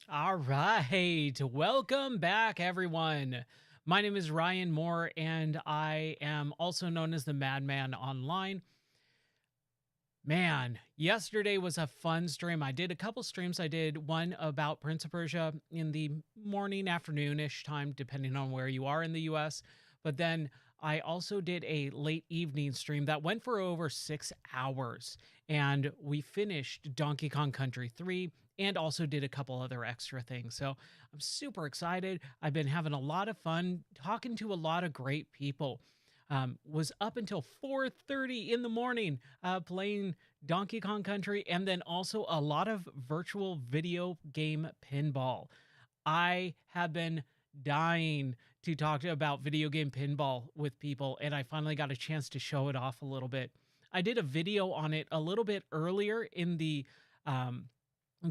All right. Welcome back, everyone. My name is Ryan Moore, and I am also known as the Madman Online. Man, yesterday was a fun stream. I did a couple streams. I did one about Prince of Persia in the morning, afternoonish time, depending on where you are in the US. But then I also did a late evening stream that went for over 6 hours. And we finished Donkey Kong Country 3 and also did a couple other extra things. So I'm super excited. I've been having a lot of fun talking to a lot of great people. Was up until 4:30 in the morning playing Donkey Kong Country, and then also a lot of virtual video game pinball. I have been dying to talk about video game pinball with people, and I finally got a chance to show it off a little bit. I did a video on it a little bit earlier in the um,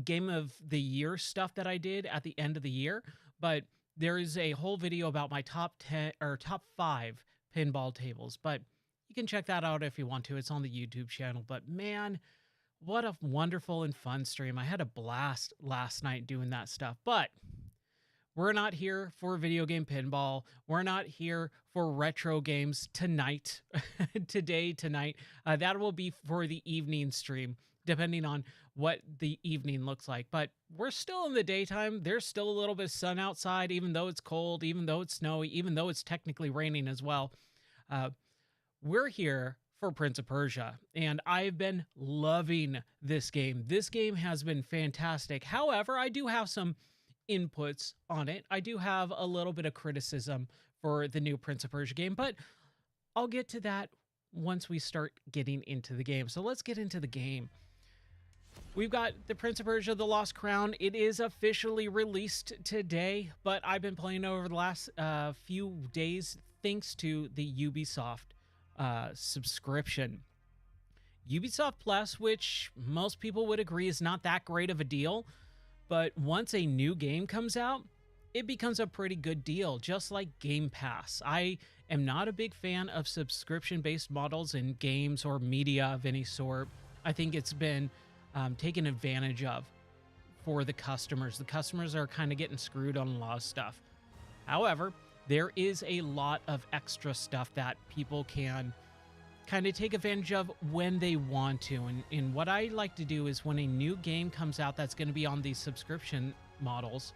game of the year stuff that I did at the end of the year, but there is a whole video about my top 10 or top 5 pinball tables, but you can check that out if you want to. It's on the YouTube channel. But man, what a wonderful and fun stream. I had a blast last night doing that stuff. But we're not here for video game pinball. We're not here for retro games tonight, tonight. That will be for the evening stream, depending on what the evening looks like. But we're still in the daytime. There's still a little bit of sun outside, even though it's cold, even though it's snowy, even though it's technically raining as well. We're here for Prince of Persia, and I've been loving this game. This game has been fantastic. However, I do have some inputs on it. I do have a little bit of criticism for the new Prince of Persia game, but I'll get to that once we start getting into the game. So let's get into the game. We've got the Prince of Persia: The Lost Crown. It is officially released today, but I've been playing over the last few days thanks to the Ubisoft subscription. Ubisoft Plus, which most people would agree is not that great of a deal, but once a new game comes out, it becomes a pretty good deal, just like Game Pass. I am not a big fan of subscription-based models in games or media of any sort. I think it's been taken advantage of for the customers. The customers are kind of getting screwed on a lot of stuff. However, there is a lot of extra stuff that people can kind of take advantage of when they want to. And what I like to do is when a new game comes out that's going to be on these subscription models,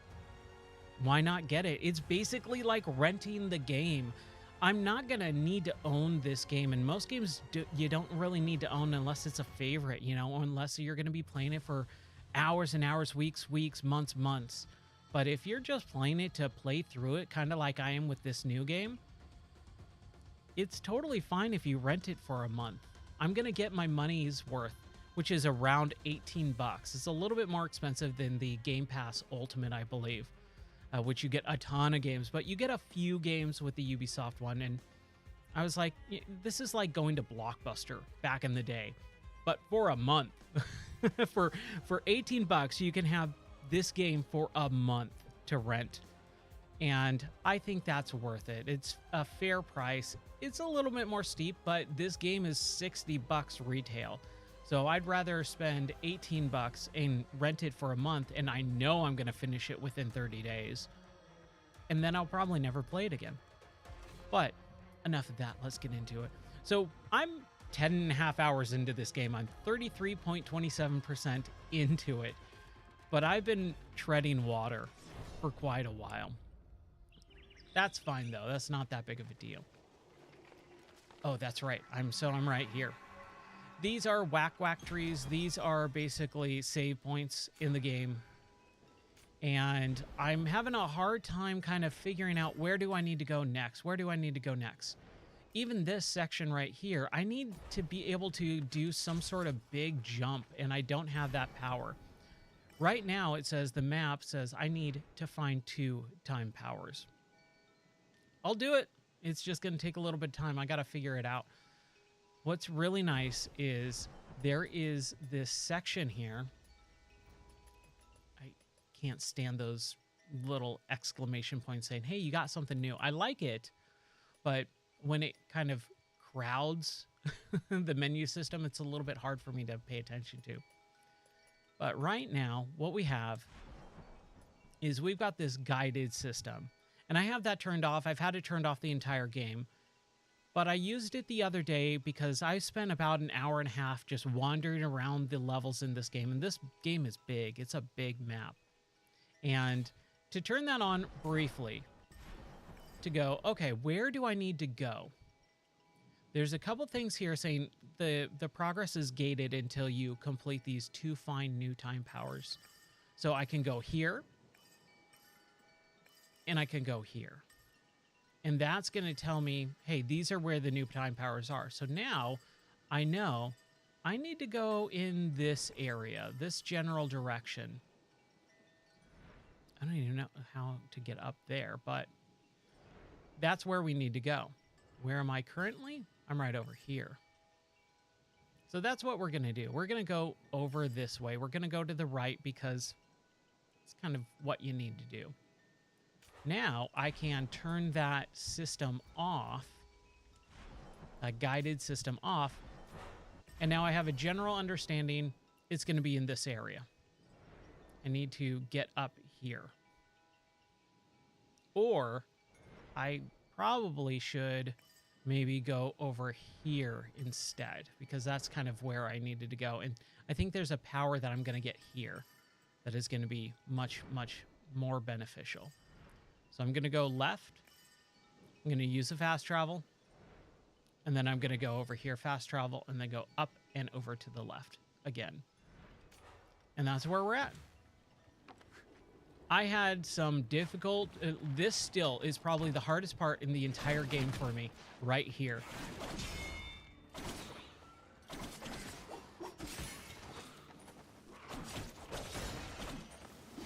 why not get it? It's basically like renting the game. I'm not going to need to own this game. And most games you don't really need to own unless it's a favorite, you know, unless you're going to be playing it for hours and hours, weeks, months. But if you're just playing it to play through it, kind of like I am with this new game, it's totally fine if you rent it for a month. I'm going to get my money's worth, which is around 18 bucks. It's a little bit more expensive than the Game Pass Ultimate, I believe, which you get a ton of games, but you get a few games with the Ubisoft one. And I was like, this is like going to Blockbuster back in the day, but for a month. for 18 bucks, you can have this game for a month to rent. And I think that's worth it. It's a fair price. It's a little bit more steep, but this game is 60 bucks retail. So I'd rather spend 18 bucks and rent it for a month, and I know I'm going to finish it within 30 days. And then I'll probably never play it again. But enough of that. Let's get into it. So I'm 10 and a half hours into this game. I'm 33.27% into it. But I've been treading water for quite a while. That's fine, though. That's not that big of a deal. Oh, that's right. I'm right here. These are whack trees. These are basically save points in the game. And I'm having a hard time kind of figuring out where do I need to go next? Where do I need to go next? Even this section right here, I need to be able to do some sort of big jump, and I don't have that power. Right now, it says, the map says I need to find 2 time powers. I'll do it. It's just going to take a little bit of time. I got to figure it out. What's really nice is there is this section here. I can't stand those little exclamation points saying, hey, you got something new. I like it, but when it kind of crowds the menu system, it's a little bit hard for me to pay attention to. But right now, what we have is we've got this guided system. And I have that turned off. I've had it turned off the entire game. But I used it the other day because I spent about an hour and a half just wandering around the levels in this game. And this game is big. It's a big map. And to turn that on briefly, to go, okay, where do I need to go? There's a couple things here saying the progress is gated until you complete these 2 find new time powers. So I can go here, and I can go here. And that's going to tell me, hey, these are where the new time powers are. So now I know I need to go in this area, this general direction. I don't even know how to get up there, but that's where we need to go. Where am I currently? I'm right over here. So that's what we're going to do. We're going to go over this way. We're going to go to the right because it's kind of what you need to do. Now I can turn that system off, a guided system off, and now I have a general understanding it's going to be in this area. I need to get up here. Or I probably should maybe go over here instead, because that's kind of where I needed to go. And I think there's a power that I'm going to get here that is going to be much, much more beneficial. So I'm going to go left. I'm going to use the fast travel. And then I'm going to go over here, fast travel, and then go up and over to the left again. And that's where we're at. I had some difficult... this still is probably the hardest part in the entire game for me, right here.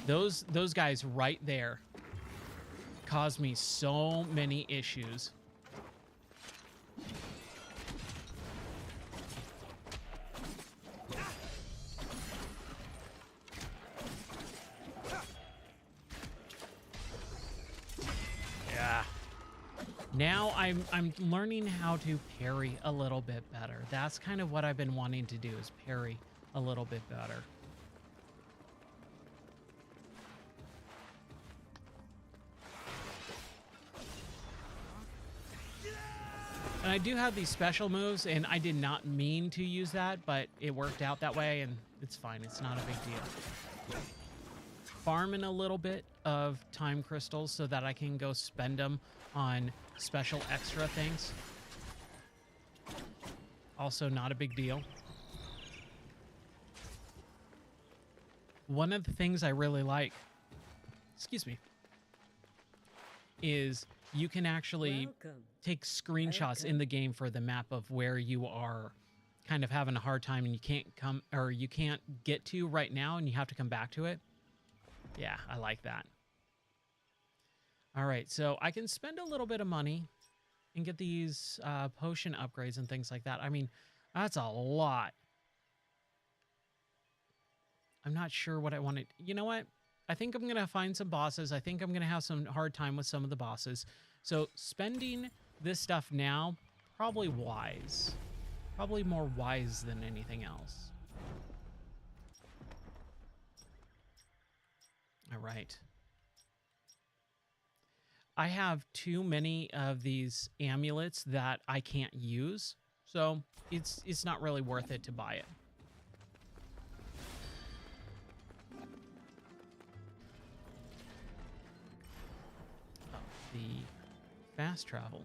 Those guys right there caused me so many issues. Yeah. Now I'm learning how to parry a little bit better. That's kind of what I've been wanting to do, is parry a little bit better. And I do have these special moves, and I did not mean to use that, but it worked out that way, and it's fine. It's not a big deal. Farming a little bit of time crystals so that I can go spend them on special extra things. Also not a big deal. One of the things I really like, excuse me, is you can actually take screenshots in the game for the map of where you are kind of having a hard time and you can't come, or you can't get to right now and you have to come back to it. Yeah, I like that. All right, so I can spend a little bit of money and get these potion upgrades and things like that. I mean, that's a lot. I'm not sure what I wanted. You know what? I think I'm going to find some bosses. I think I'm going to have some hard time with some of the bosses. So spending this stuff now, probably wise. Probably more wise than anything else. All right. I have too many of these amulets that I can't use, so it's not really worth it to buy it. Oh, the fast travel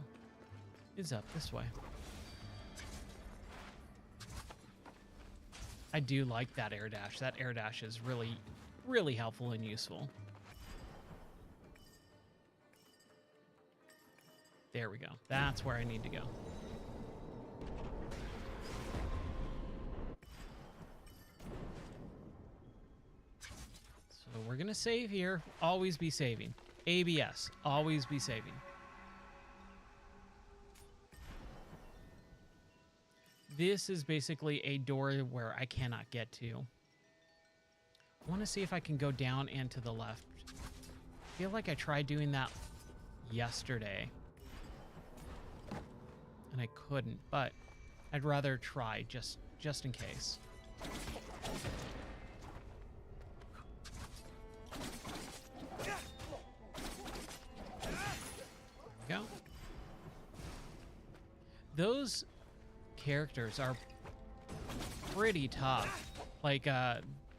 is up this way. I do like that air dash. That air dash is really, really helpful and useful. There we go. That's where I need to go. So we're going to save here. Always be saving. ABS. Always be saving. This is basically a door where I cannot get to. I want to see if I can go down and to the left. I feel like I tried doing that yesterday. And I couldn't, but I'd rather try just in case. those characters are pretty tough. Like,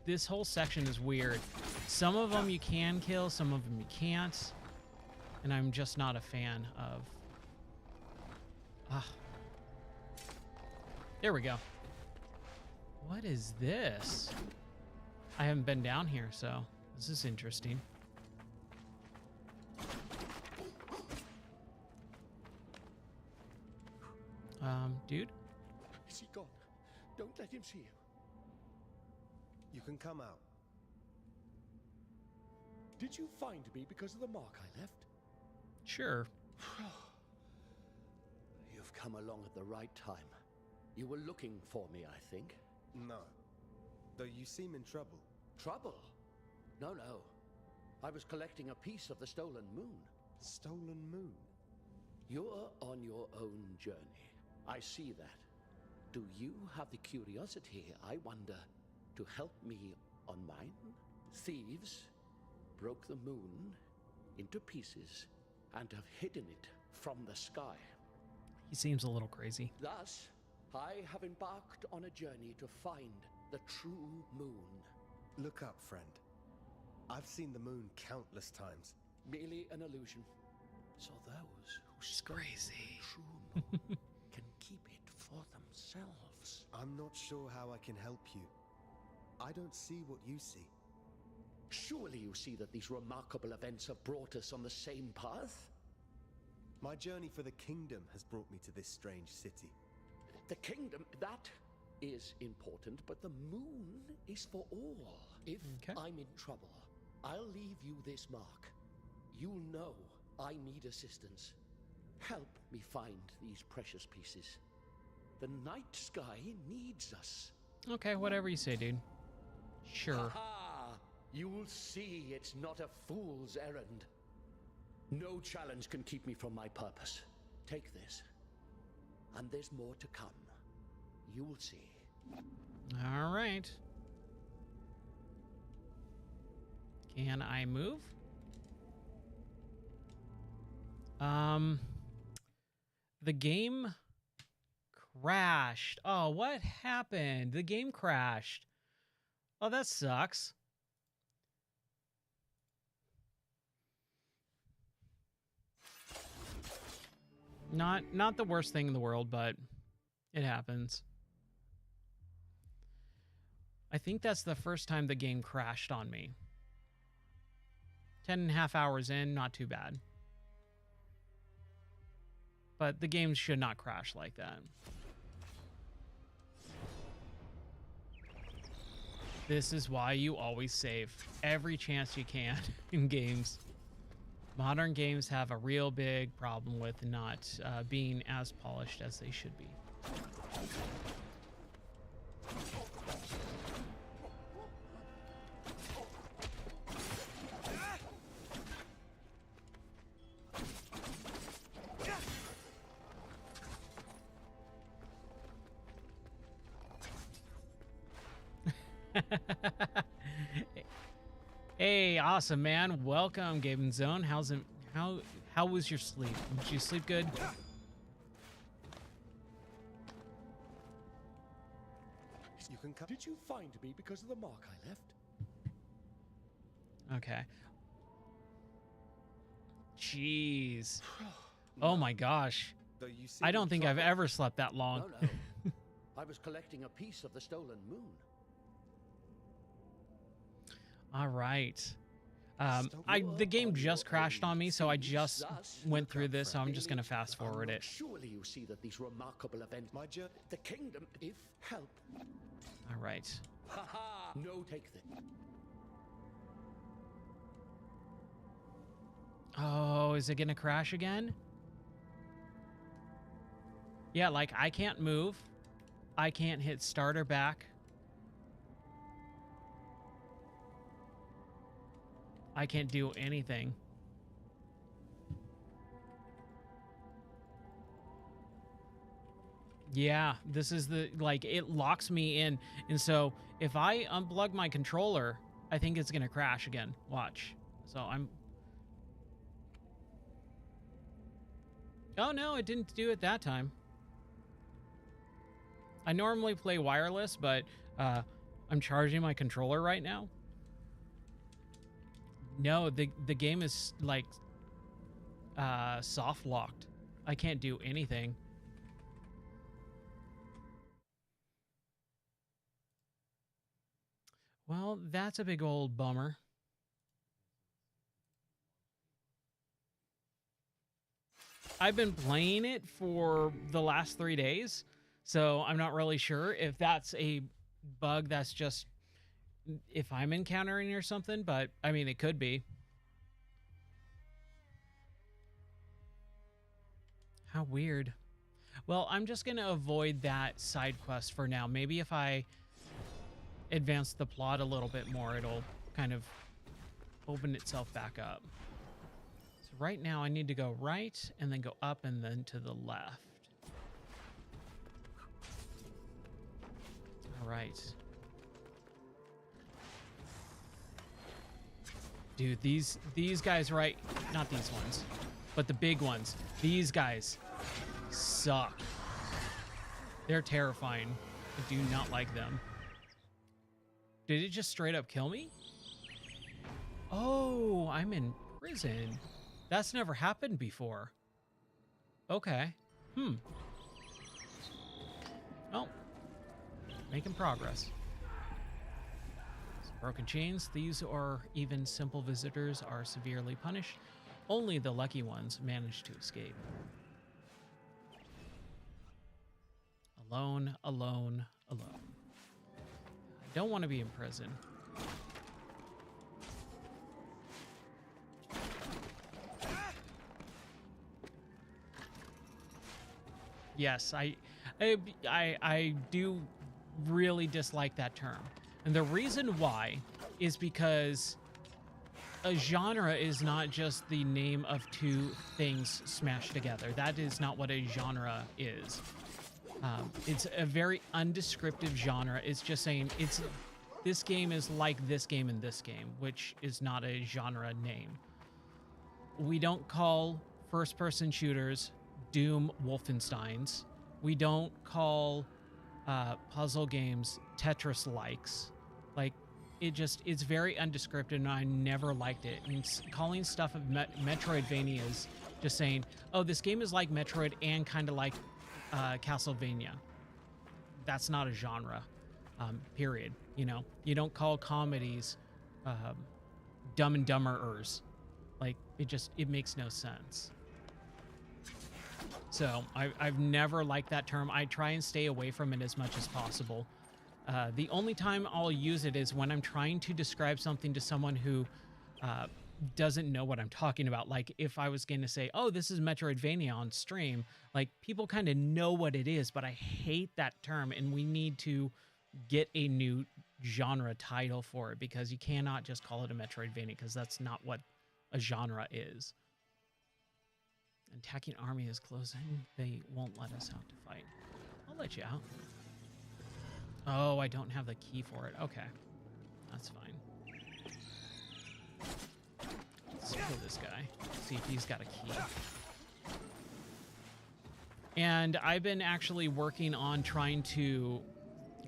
this whole section is weird. Some of them you can kill, some of them you can't. And I'm just not a fan of... There we go. What is this? I haven't been down here, so this is interesting. Dude? Is he gone? Don't let him see you. You can come out. Did you find me because of the mark I left? Sure. You've come along at the right time. You were looking for me, I think. No. Though you seem in trouble. Trouble? No, no. I was collecting a piece of the stolen moon. Stolen moon? You're on your own journey. I see that. Do you have the curiosity, I wonder, to help me on mine? Thieves broke the moon into pieces and have hidden it from the sky. He seems a little crazy. Thus, I have embarked on a journey to find the true moon. Look up, friend. I've seen the moon countless times. Merely an illusion. So those who stole crazy. the true moon can keep it for themselves. I'm not sure how I can help you. I don't see what you see. Surely you see that these remarkable events have brought us on the same path? My journey for the kingdom has brought me to this strange city. The kingdom, that is important, but the moon is for all. If I'm in trouble, I'll leave you this mark. You'll know I need assistance. Help me find these precious pieces. The night sky needs us. Okay, whatever you say, dude. Sure. Aha! You'll see it's not a fool's errand. No challenge can keep me from my purpose. Take this. And there's more to come. You'll see. All right. Can I move? The game crashed. Oh, what happened? The game crashed. Oh, that sucks. Not the worst thing in the world, but it happens. I think that's the first time the game crashed on me. 10.5 hours in, not too bad. But the game should not crash like that. This is why you always save every chance you can in games. Modern games have a real big problem with not being as polished as they should be. Hey, awesome, man. Welcome, Gaben Zone. How's it? How was your sleep? Did you sleep good? You can come. Did you find me because of the mark I left? Okay. Jeez. Oh my gosh. Though you seem I don't in think I've trouble. ever slept that long. No, no. I was collecting a piece of the stolen moon. All right. The game just crashed on me, so I just went through this, so I'm just gonna fast forward it. Surely you see that these remarkable events, My journey. the kingdom, if help. All right. Haha! No, take this. Oh, is it gonna crash again? Yeah, like I can't move. I can't hit start or back. I can't do anything. Yeah, this is the, like, it locks me in. And so if I unplug my controller, I think it's gonna crash again. Watch. So I'm... Oh no, it didn't do it that time. I normally play wireless, but I'm charging my controller right now. No, the game is like soft locked. I can't do anything. Well, that's a big old bummer. I've been playing it for the last 3 days, so I'm not really sure if that's a bug that's just if I'm encountering or something, but I mean, it could be. How weird. Well, I'm just going to avoid that side quest for now. Maybe if I advance the plot a little bit more, it'll kind of open itself back up. So right now I need to go right and then go up and then to the left. All right. Dude, these guys, right? Not these ones, but the big ones. These guys suck. They're terrifying. I do not like them. Did it just straight up kill me? Oh, I'm in prison. That's never happened before. Okay. Well, making progress. Broken chains, thieves, or even simple visitors are severely punished. Only the lucky ones manage to escape. Alone, alone, alone. I don't want to be in prison. Yes, I do really dislike that term. And the reason why is because a genre is not just the name of two things smashed together. That is not what a genre is. It's a very undescriptive genre. It's just saying this game is like this game and this game, which is not a genre name. We don't call first-person shooters Doom Wolfensteins. We don't call puzzle games Tetris-likes. Like, it's very undescriptive, and I never liked it. And calling stuff of Metroidvanias, just saying, oh, this game is like Metroid and kind of like Castlevania. That's not a genre, period. You know, you don't call comedies Dumb and Dumber-ers. Like, it makes no sense. So I've never liked that term. I try and stay away from it as much as possible. The only time I'll use it is when I'm trying to describe something to someone who doesn't know what I'm talking about. Like if I was going to say, oh, this is Metroidvania on stream, like people kind of know what it is, but I hate that term, and we need to get a new genre title for it, because you cannot just call it a Metroidvania, because that's not what a genre is. Attacking army is closing. They won't let us out to fight. I'll let you out. Oh, I don't have the key for it. Okay. That's fine. Let's kill this guy. See if he's got a key. And I've been actually working on trying to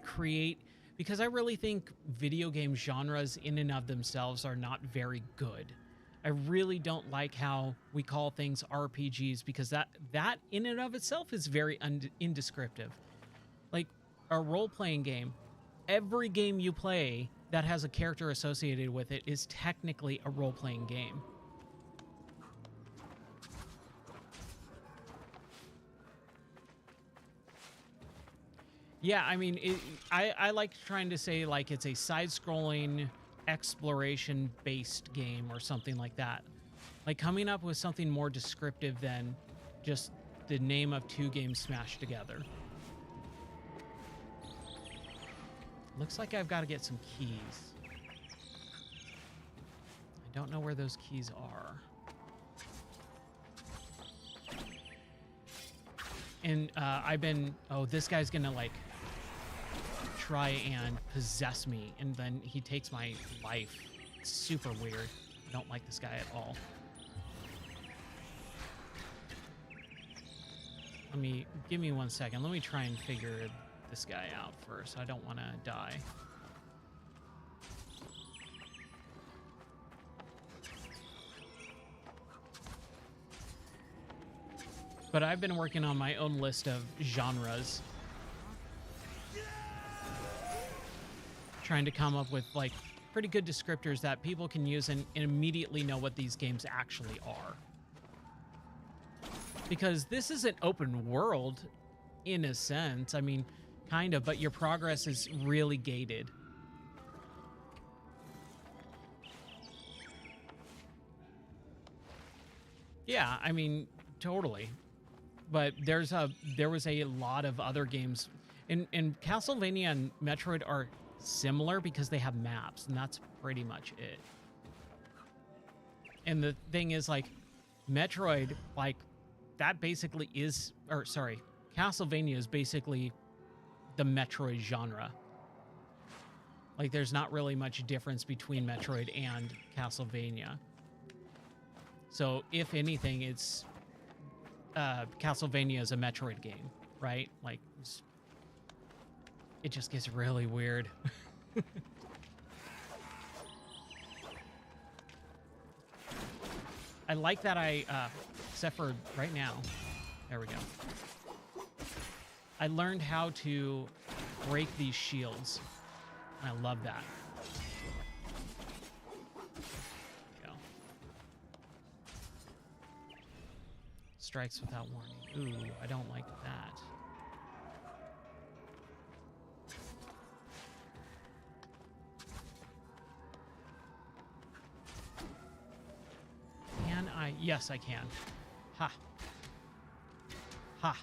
create, because I really think video game genres in and of themselves are not very good. I really don't like how we call things RPGs, because that in and of itself is very indescriptive. Like a role-playing game, every game you play that has a character associated with it is technically a role-playing game. Yeah, I mean, I like trying to say like it's a side-scrolling exploration-based game or something like that. Like coming up with something more descriptive than just the name of two games smashed together. Looks like I've got to get some keys. I don't know where those keys are. And oh, this guy's gonna like try and possess me, and then he takes my life. It's super weird. I don't like this guy at all. Give me 1 second. Let me try and figure this guy out first. I don't want to die. But I've been working on my own list of genres. Trying to come up with like pretty good descriptors that people can use and immediately know what these games actually are. Because this is an open world in a sense. I mean, kind of, but your progress is really gated. Yeah, I mean, totally. But there was a lot of other games, and Castlevania and Metroid are similar because they have maps, and that's pretty much it. And the thing is, like, Metroid, like, that basically is, or sorry, Castlevania is basically the Metroid genre. Like, there's not really much difference between Metroid and Castlevania. So, if anything, it's Castlevania is a Metroid game, right? Like, it just gets really weird. I like that except for right now, there we go. I learned how to break these shields. I love that. Strikes without warning. Ooh, I don't like that. Can I? Yes, I can. Ha. Ha.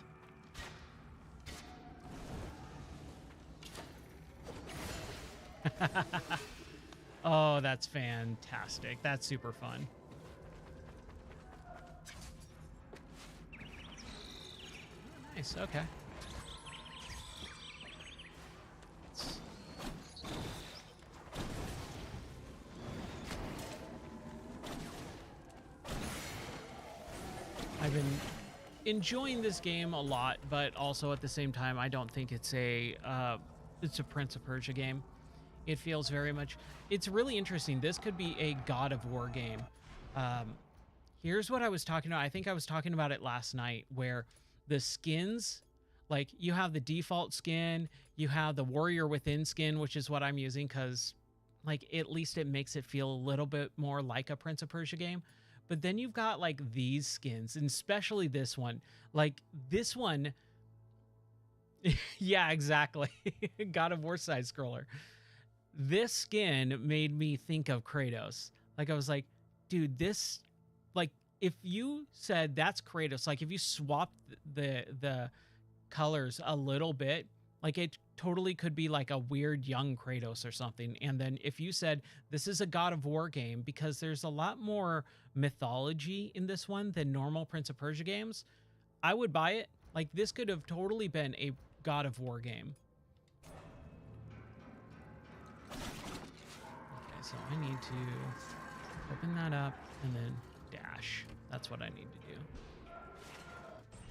Oh, that's fantastic. That's super fun. Nice, okay. I've been enjoying this game a lot, but also at the same time, I don't think it's a Prince of Persia game. It feels very much, it's really interesting. This could be a God of War game. Here's what I was talking about. I think I was talking about it last night, where the skins, like you have the default skin, you have the Warrior Within skin, which is what I'm using because like at least it makes it feel a little bit more like a Prince of Persia game. But then you've got like these skins, and especially this one. Like this one, yeah, exactly. God of War side scroller. This skin made me think of Kratos. Like I was like, dude, this, like if you said that's Kratos, like if you swapped the colors a little bit, like it totally could be like a weird young Kratos or something. And then if you said this is a God of War game, because there's a lot more mythology in this one than normal Prince of Persia games, I would buy it. Like this could have totally been a God of War game. Okay, so I need to open that up and then dash. That's what I need to do.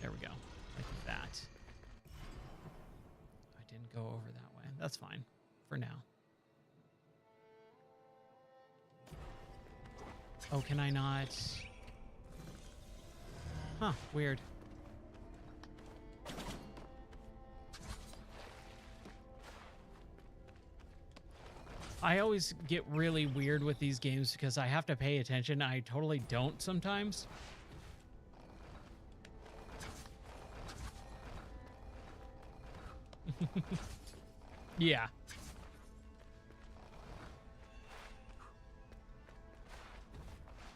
There we go. Like that. I didn't go over that way. That's fine for now. Oh, can I not? Huh, weird. I always get really weird with these games because I have to pay attention. I totally don't sometimes. Yeah.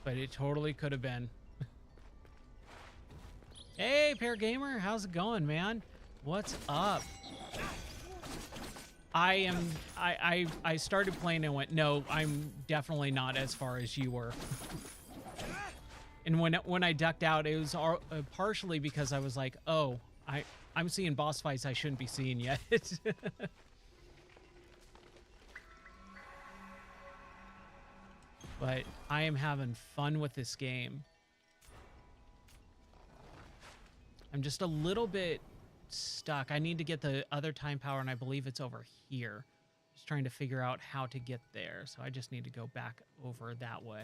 But it totally could have been. Hey, Pear Gamer, how's it going, man? What's up? I started playing and went, no, I'm definitely not as far as you were. And when I ducked out, it was partially because I was like, oh, I'm seeing boss fights I shouldn't be seeing yet. But I am having fun with this game. I'm just a little bit stuck. I need to get the other time power, and I believe it's over here. Just trying to figure out how to get there. So I just need to go back over that way.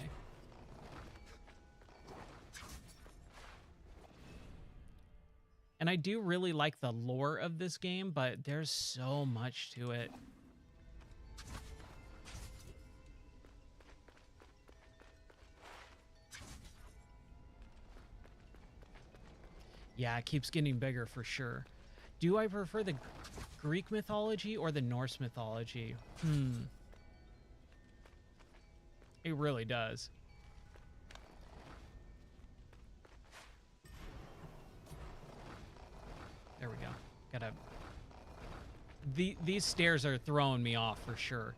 And I do really like the lore of this game, but there's so much to it. Yeah, it keeps getting bigger for sure. Do I prefer the Greek mythology or the Norse mythology? It really does. There we go. Gotta... These stairs are throwing me off for sure.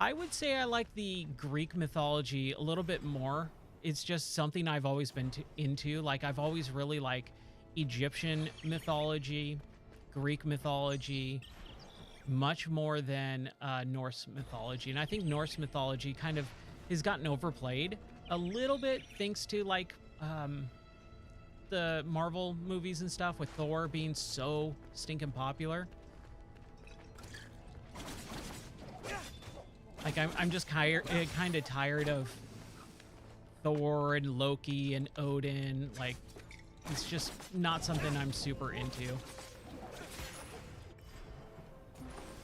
I would say I like the Greek mythology a little bit more. It's just something I've always been into. Like, I've always really liked Egyptian mythology, Greek mythology, much more than Norse mythology. And I think Norse mythology kind of has gotten overplayed a little bit thanks to like the Marvel movies and stuff, with Thor being so stinking popular. Like, I'm just kind of tired of Thor and Loki and Odin. Like, it's just not something I'm super into.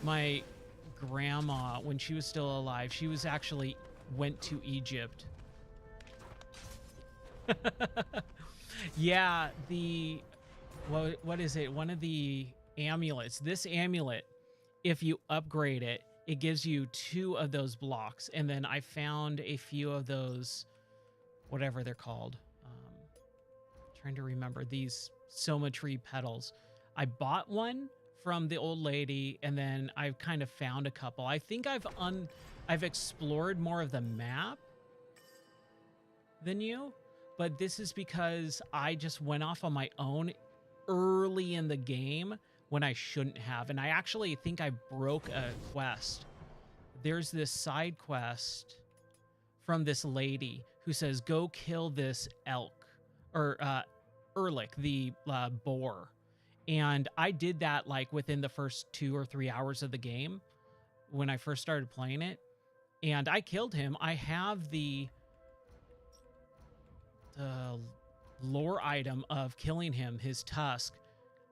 My grandma, when she was still alive, she was actually went to Egypt. Yeah, the what is it? One of the amulets. This amulet, if you upgrade it, it gives you 2 of those blocks. And then I found a few of those, whatever they're called. Trying to remember these Soma-tree petals. I bought one from the old lady, and then I've kind of found a couple. I think I've explored more of the map than you, but this is because I just went off on my own early in the game when I shouldn't have. And I actually think I broke a quest. There's this side quest from this lady who says, go kill this elk, or Erlich, the boar. And I did that like within the first 2 or 3 hours of the game when I first started playing it. And I killed him. I have the lore item of killing him, his tusk.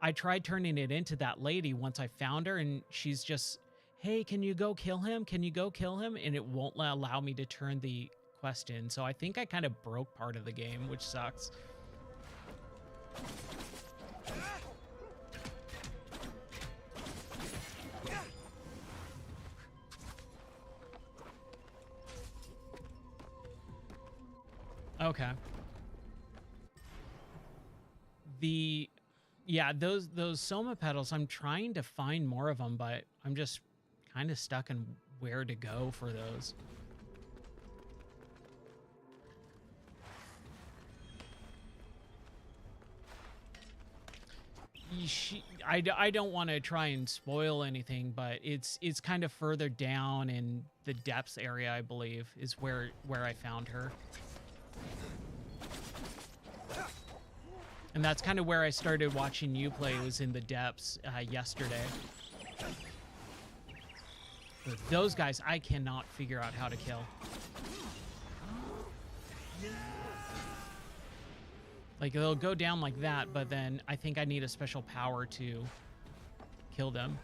I tried turning it into that lady once I found her, and she's just, hey, can you go kill him? Can you go kill him? And it won't allow me to turn the quest in. So I think I kind of broke part of the game, which sucks. Okay. Yeah, those Soma petals, I'm trying to find more of them, but I'm just kind of stuck in where to go for those. I don't want to try and spoil anything, but it's kind of further down in the depths area, I believe, is where I found her. And that's kind of where I started watching you play, was in the depths yesterday. But those guys, I cannot figure out how to kill. Like, they'll go down like that, but then I think I need a special power to kill them.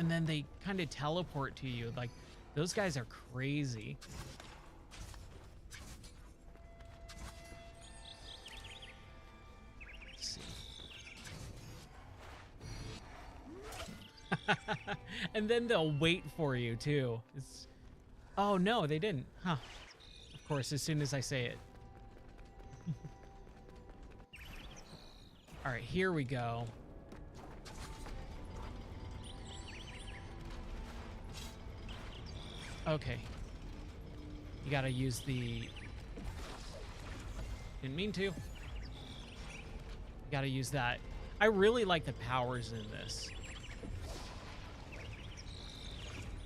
And then they kind of teleport to you. Like, those guys are crazy. Let's see. And then they'll wait for you, too. It's... Oh, no, they didn't. Huh. Of course, as soon as I say it. All right, here we go. Okay. You gotta use the... Didn't mean to. You gotta use that. I really like the powers in this.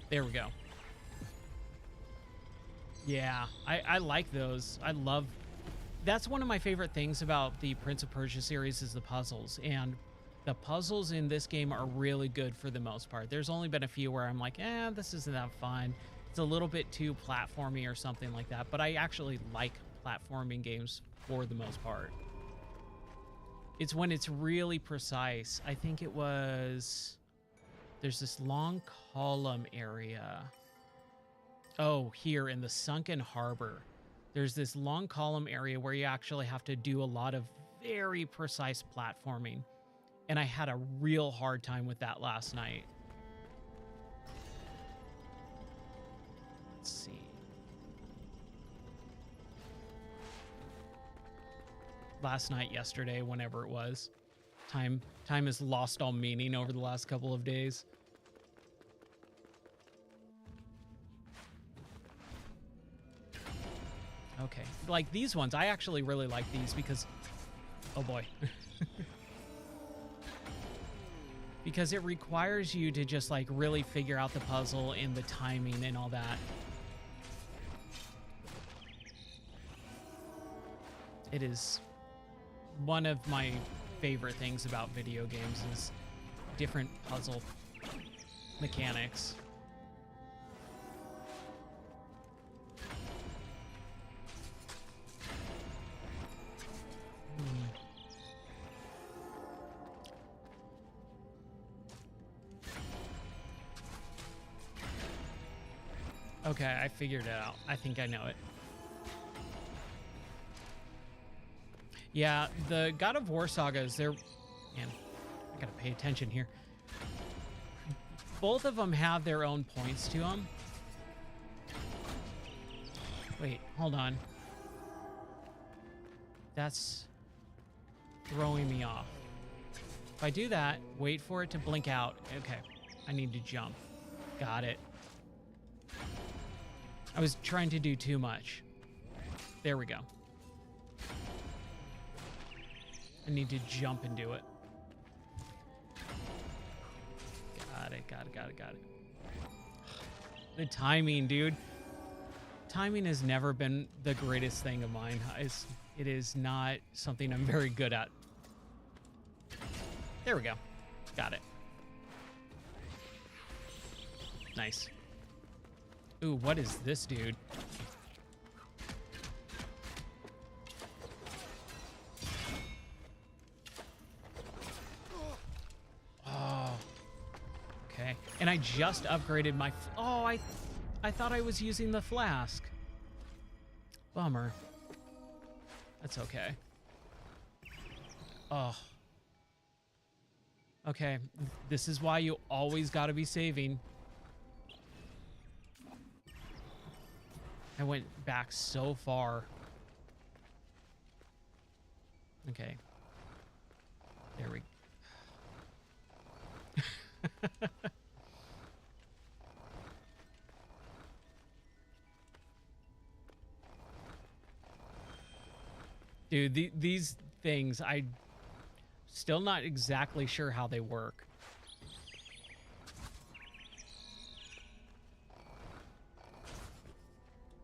There we go. Yeah, I like those. I love That's one of my favorite things about the Prince of Persia series is the puzzles, and the puzzles in this game are really good for the most part. There's only been a few where I'm like, this isn't that fun. It's a little bit too platformy or something like that, but I actually like platforming games for the most part. It's when it's really precise. I think it was... There's this long column area. Oh, here in the Sunken Harbor. There's this long column area where you actually have to do a lot of very precise platforming. And I had a real hard time with that last night. Let's see. Last night, yesterday, whenever it was. Time has lost all meaning over the last couple of days. Okay, like these ones, I actually really like these because, oh boy. Because it requires you to just like really figure out the puzzle and the timing and all that. It is one of my favorite things about video games is different puzzle mechanics. Okay, I figured it out. I think I know it. Yeah, the God of War sagas, they're... Man, I gotta pay attention here. Both of them have their own points to them. Wait, hold on. That's throwing me off. If I do that, wait for it to blink out. Okay, I need to jump. Got it. I was trying to do too much. There we go. I need to jump and do it. Got it, got it, got it, got it. The timing, dude. Timing has never been the greatest thing of mine. It is not something I'm very good at. There we go. Got it. Nice. Ooh, what is this, dude? Oh. Okay. And I just upgraded my... Oh, I thought I was using the flask. Bummer. That's okay. Oh. Okay. This is why you always gotta be saving. I went back so far. Okay. There we go. Dude, these things, I'm still not exactly sure how they work.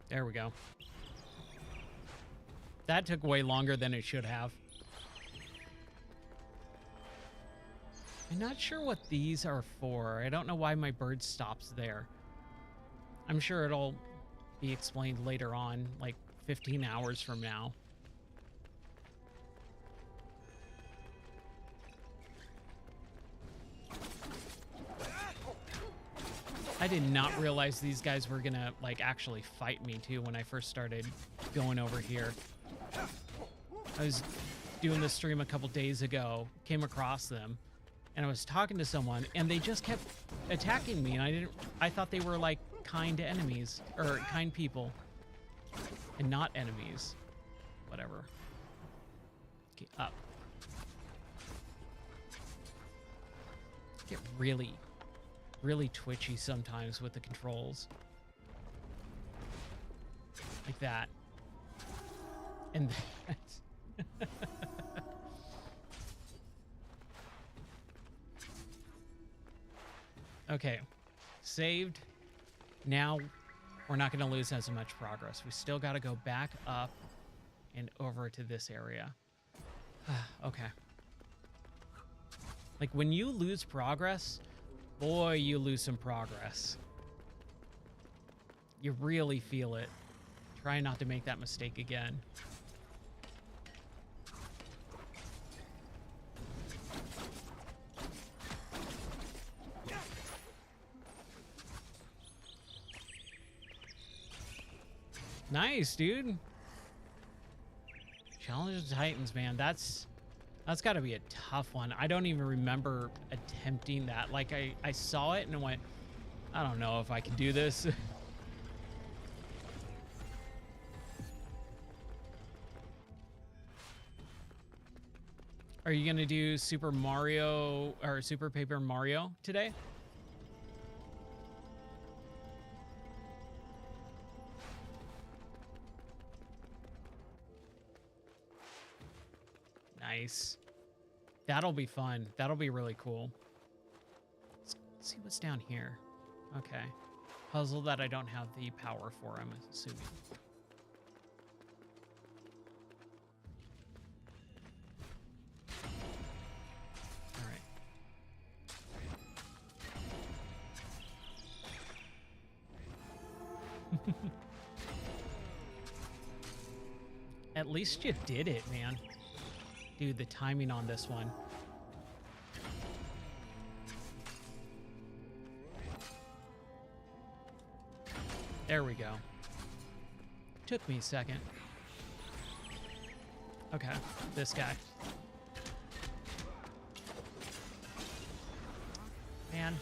There we go. That took way longer than it should have. I'm not sure what these are for. I don't know why my bird stops there. I'm sure it'll be explained later on, like 15 hours from now. I did not realize these guys were gonna like actually fight me too when I first started going over here. I was doing this stream a couple days ago, came across them, and I was talking to someone and they just kept attacking me, and I thought they were like kind enemies or kind people and not enemies. Whatever. Get up. Get really twitchy sometimes with the controls. Like that. And that. Okay. Saved. Now we're not going to lose as much progress. We still got to go back up and over to this area. Okay. Like, when you lose progress, boy, you lose some progress. You really feel it. Try not to make that mistake again. Nice, dude. Challenge of the Titans, man. That's got to be a tough one. I don't even remember attempting that. Like, I saw it and went, I don't know if I can do this. Are you going to do Super Mario or Super Paper Mario today? Nice. That'll be fun. That'll be really cool. Let's see what's down here. Okay. Puzzle that I don't have the power for, I'm assuming. All right. At least you did it, man. Dude, the timing on this one. There we go. Took me a second. Okay, this guy. Man,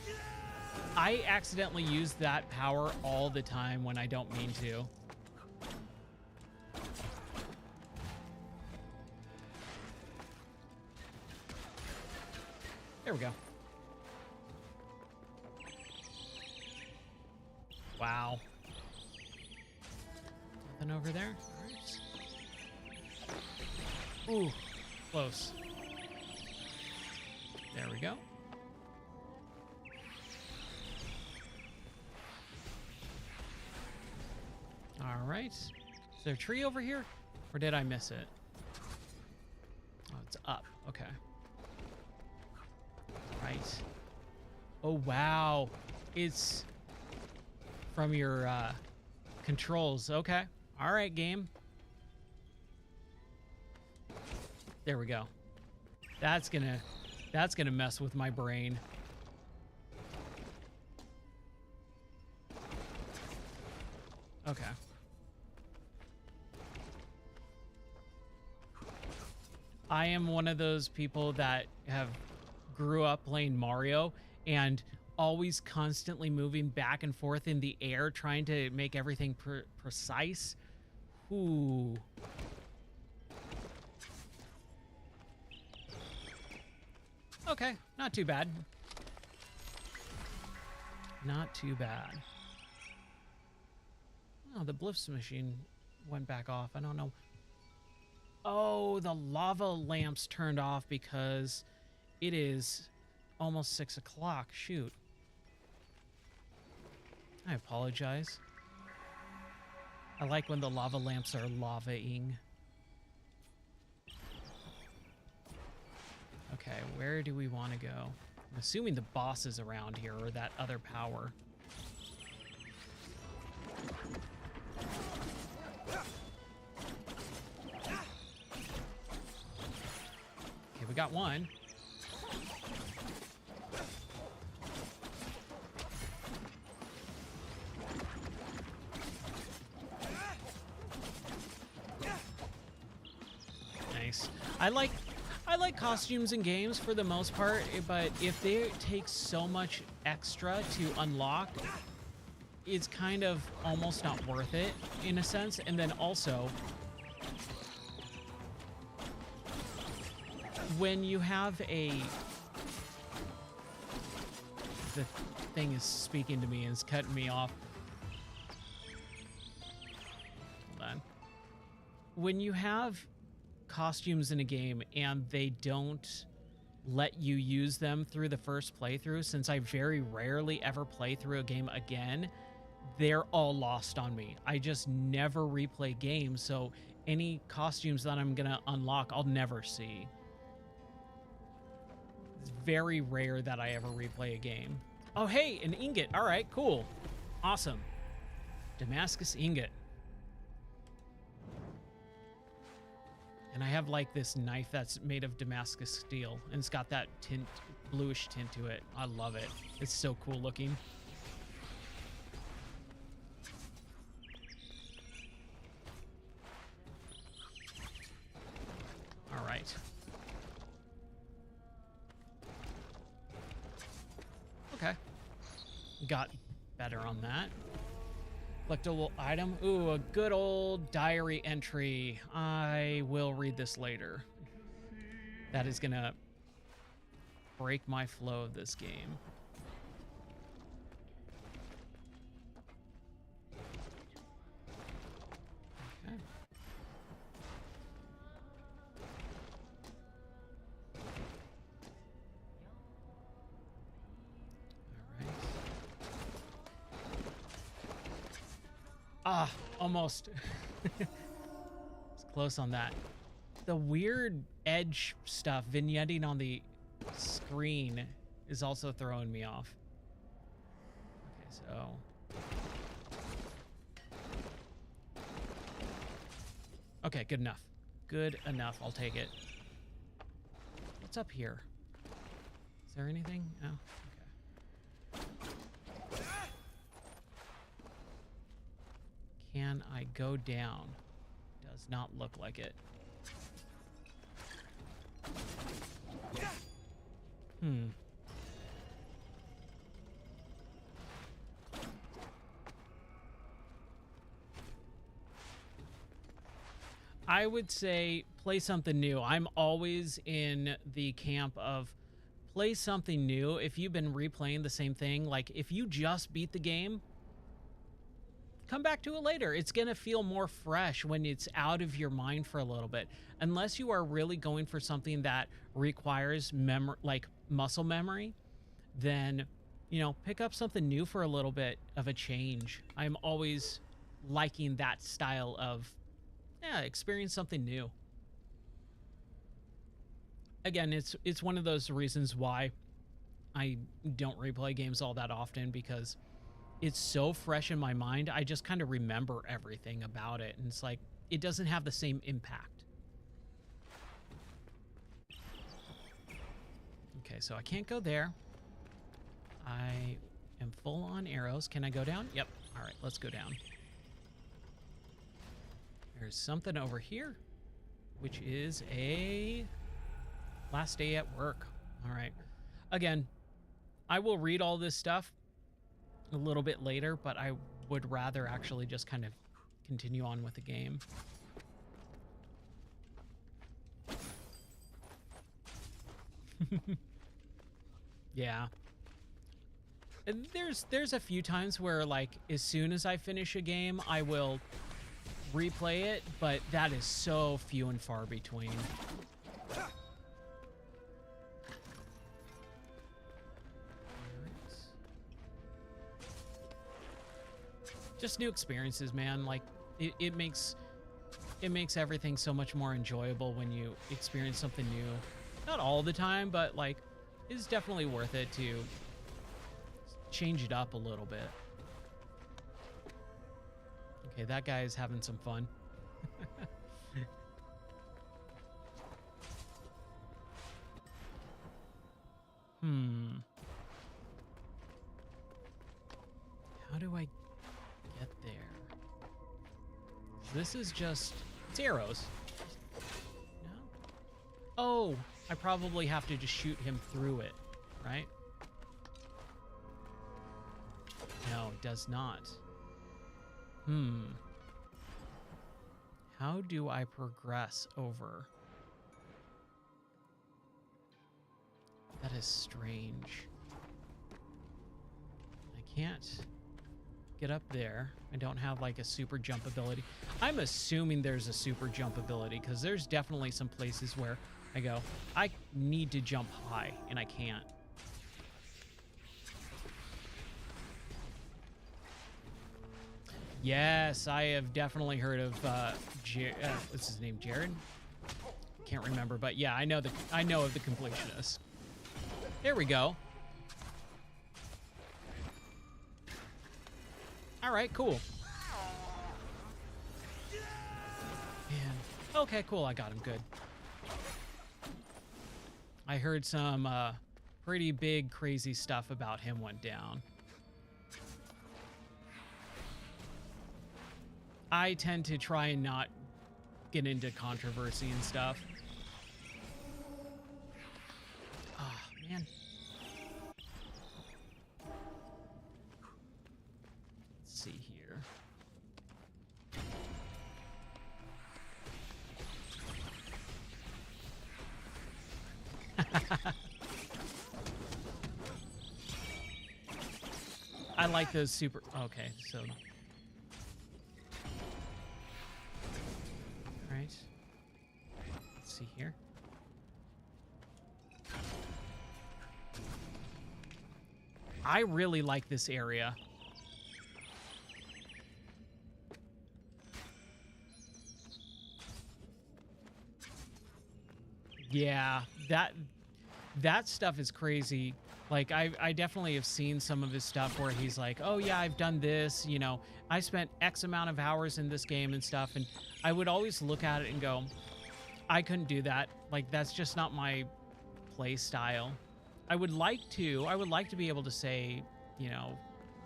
I accidentally use that power all the time when I don't mean to. There we go. Wow. Nothing over there? All right. Ooh, close. There we go. All right. Is there a tree over here? Or did I miss it? Oh, it's up. Okay. Right. Oh, wow. It's from your controls. Okay. All right, game. There we go. That's gonna mess with my brain. Okay. I am one of those people that have grew up playing Mario and always constantly moving back and forth in the air, trying to make everything precise. Ooh. Okay, not too bad. Not too bad. Oh, the Bliffs machine went back off. I don't know. Oh, the lava lamps turned off because it is almost 6 o'clock. Shoot. I apologize. I like when the lava lamps are lava-ing. Okay, where do we want to go? I'm assuming the boss is around here, or that other power. Okay, we got one. Nice. I like costumes in games for the most part, but if they take so much extra to unlock, it's kind of almost not worth it in a sense. And then also, when you have the thing is speaking to me and it's cutting me off. Hold on. When you have costumes in a game and they don't let you use them through the first playthrough, since I very rarely ever play through a game again, they're all lost on me. I just never replay games, so any costumes that I'm gonna unlock, I'll never see. It's very rare that I ever replay a game. Oh, hey, an ingot. All right, cool. Awesome. Damascus ingot. And I have like this knife that's made of Damascus steel, and it's got that tint, bluish tint to it. I love it. It's so cool looking. All right. Okay. Got better on that. Collectible item. Ooh, a good old diary entry. I will read this later. That is gonna break my flow of this game. Okay. Ah, almost. It's close on that. The weird edge stuff vignetting on the screen is also throwing me off. Okay, so... Okay, good enough. Good enough. I'll take it. What's up here? Is there anything? Oh, okay. Can I go down? Does not look like it. I would say play something new. I'm always in the camp of play something new. If you've been replaying the same thing, like if you just beat the game, come back to it later. It's going to feel more fresh when it's out of your mind for a little bit. Unless you are really going for something that requires like muscle memory, then, you know, pick up something new for a little bit of a change. I'm always liking that style of, yeah, experience something new. Again, it's one of those reasons why I don't replay games all that often, because it's so fresh in my mind. I just kind of remember everything about it, and it's like it doesn't have the same impact. Okay, so I can't go there. I am full on arrows. Can I go down? Yep. All right, let's go down. There's something over here, which is a last day at work. All right. Again, I will read all this stuff a little bit later, but I would rather actually just kind of continue on with the game. Yeah. And there's a few times where, like, as soon as I finish a game, I will replay it, but that is so few and far between. Just new experiences, man. Like it makes everything so much more enjoyable when you experience something new. Not all the time, but like it's definitely worth it to change it up a little bit. Okay, that guy is having some fun. How do I get there? This is just... it's arrows. No? Oh, I probably have to just shoot him through it, right? No, it does not. How do I progress over? That is strange. I can't get up there. I don't have like a super jump ability. I'm assuming there's a super jump ability, because there's definitely some places where I go, I need to jump high and I can't. Yes, I have definitely heard of what's his name, Jared? Can't remember, but yeah, I know of the completionist. There we go. All right, cool. Man. Okay, cool. I got him good. I heard some pretty big, crazy stuff about him went down. I tend to try and not get into controversy and stuff. Oh, man. Let's see here. I like those super... Okay, so... Right. Let's see here. I really like this area. Yeah, that stuff is crazy. Like I definitely have seen some of his stuff where he's like, "Oh yeah, I've done this, you know, I spent X amount of hours in this game and stuff." And I would always look at it and go, "I couldn't do that. Like that's just not my play style." I would like to be able to say, you know,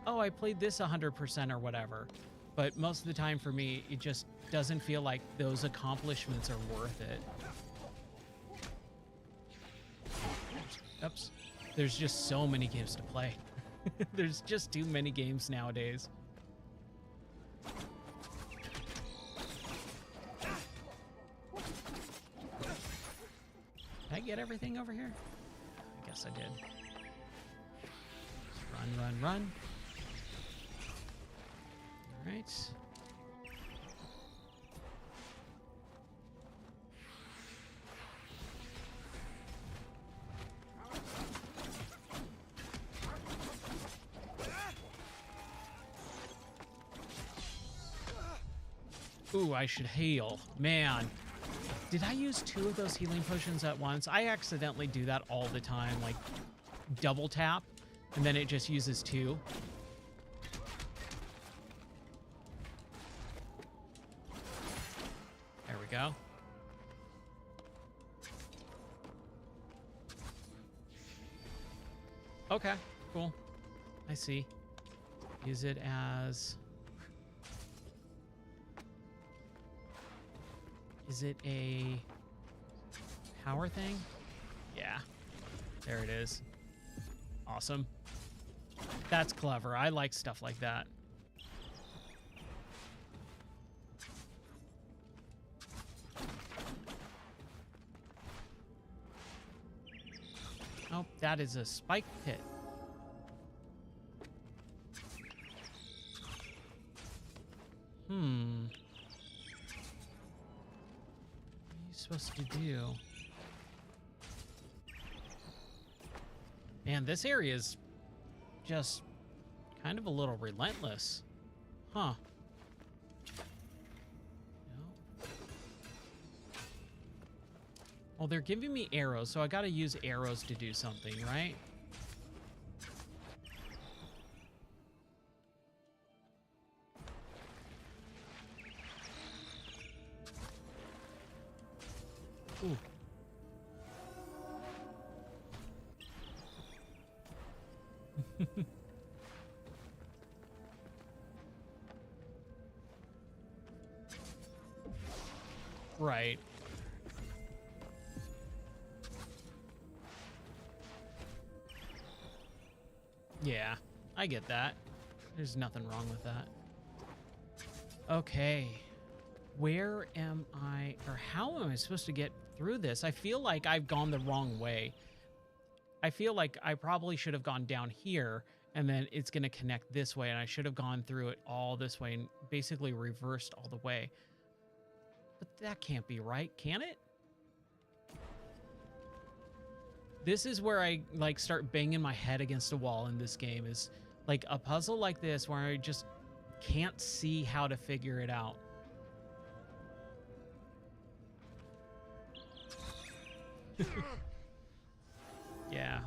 "Oh, I played this 100% or whatever." But most of the time for me, it just doesn't feel like those accomplishments are worth it. Oops. There's just so many games to play. There's just too many games nowadays. Did I get everything over here? I guess I did. Run, run, run. All right. Ooh, I should heal. Man, did I use 2 of those healing potions at once? I accidentally do that all the time, like double tap, and then it just uses 2. There we go. Okay, cool. I see. Use it as... Is it a power thing? Yeah, there it is. Awesome. That's clever. I like stuff like that. Oh, that is a spike pit. Supposed to do? Man, this area is just kind of a little relentless. Huh. No. Well, they're giving me arrows, so I gotta use arrows to do something, right? Ooh. Right. Yeah, I get that. There's nothing wrong with that. Okay. Where am I, or how am I supposed to get through this? I feel like I've gone the wrong way. I feel like I probably should have gone down here, and then it's going to connect this way, and I should have gone through it all this way and basically reversed all the way. But that can't be right, can it? This is where I like start banging my head against a wall in this game, is like a puzzle like this where can't see how to figure it out. Yeah.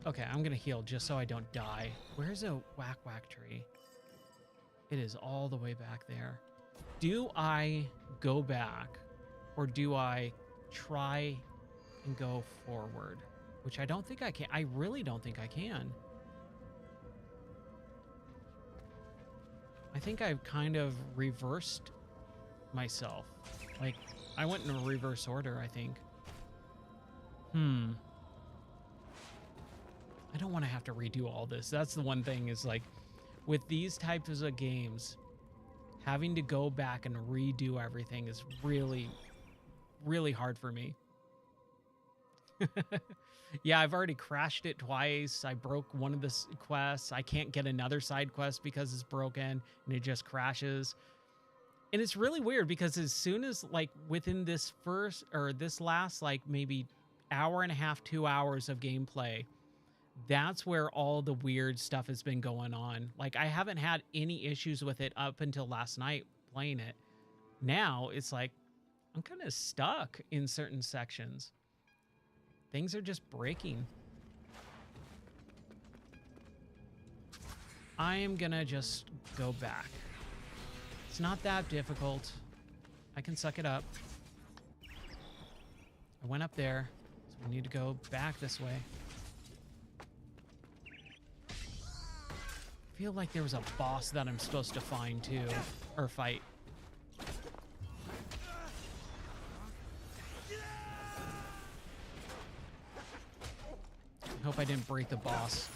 Okay, I'm gonna heal just so I don't die. Where's a whack tree? It is all the way back there. Do I go back or do I try and go forward? Which I don't think I can. I really don't think I can. I think I've kind of reversed myself. Like, I went in a reverse order, I think. I don't want to have to redo all this. That's the one thing is like, with these types of games, having to go back and redo everything is really, really hard for me. Yeah, I've already crashed it twice. I broke one of the quests. I can't get another side quest because it's broken and it just crashes. And it's really weird because as soon as like within this last like maybe hour and a half, 2 hours of gameplay, that's where all the weird stuff has been going on. Like, I haven't had any issues with it up until last night playing it. Now it's like I'm kind of stuck in certain sections. Things are just breaking. I am gonna just go back. It's not that difficult. I can suck it up. I went up there, so we need to go back this way. I feel like there was a boss that I'm supposed to find too, or fight. I hope I didn't break the boss.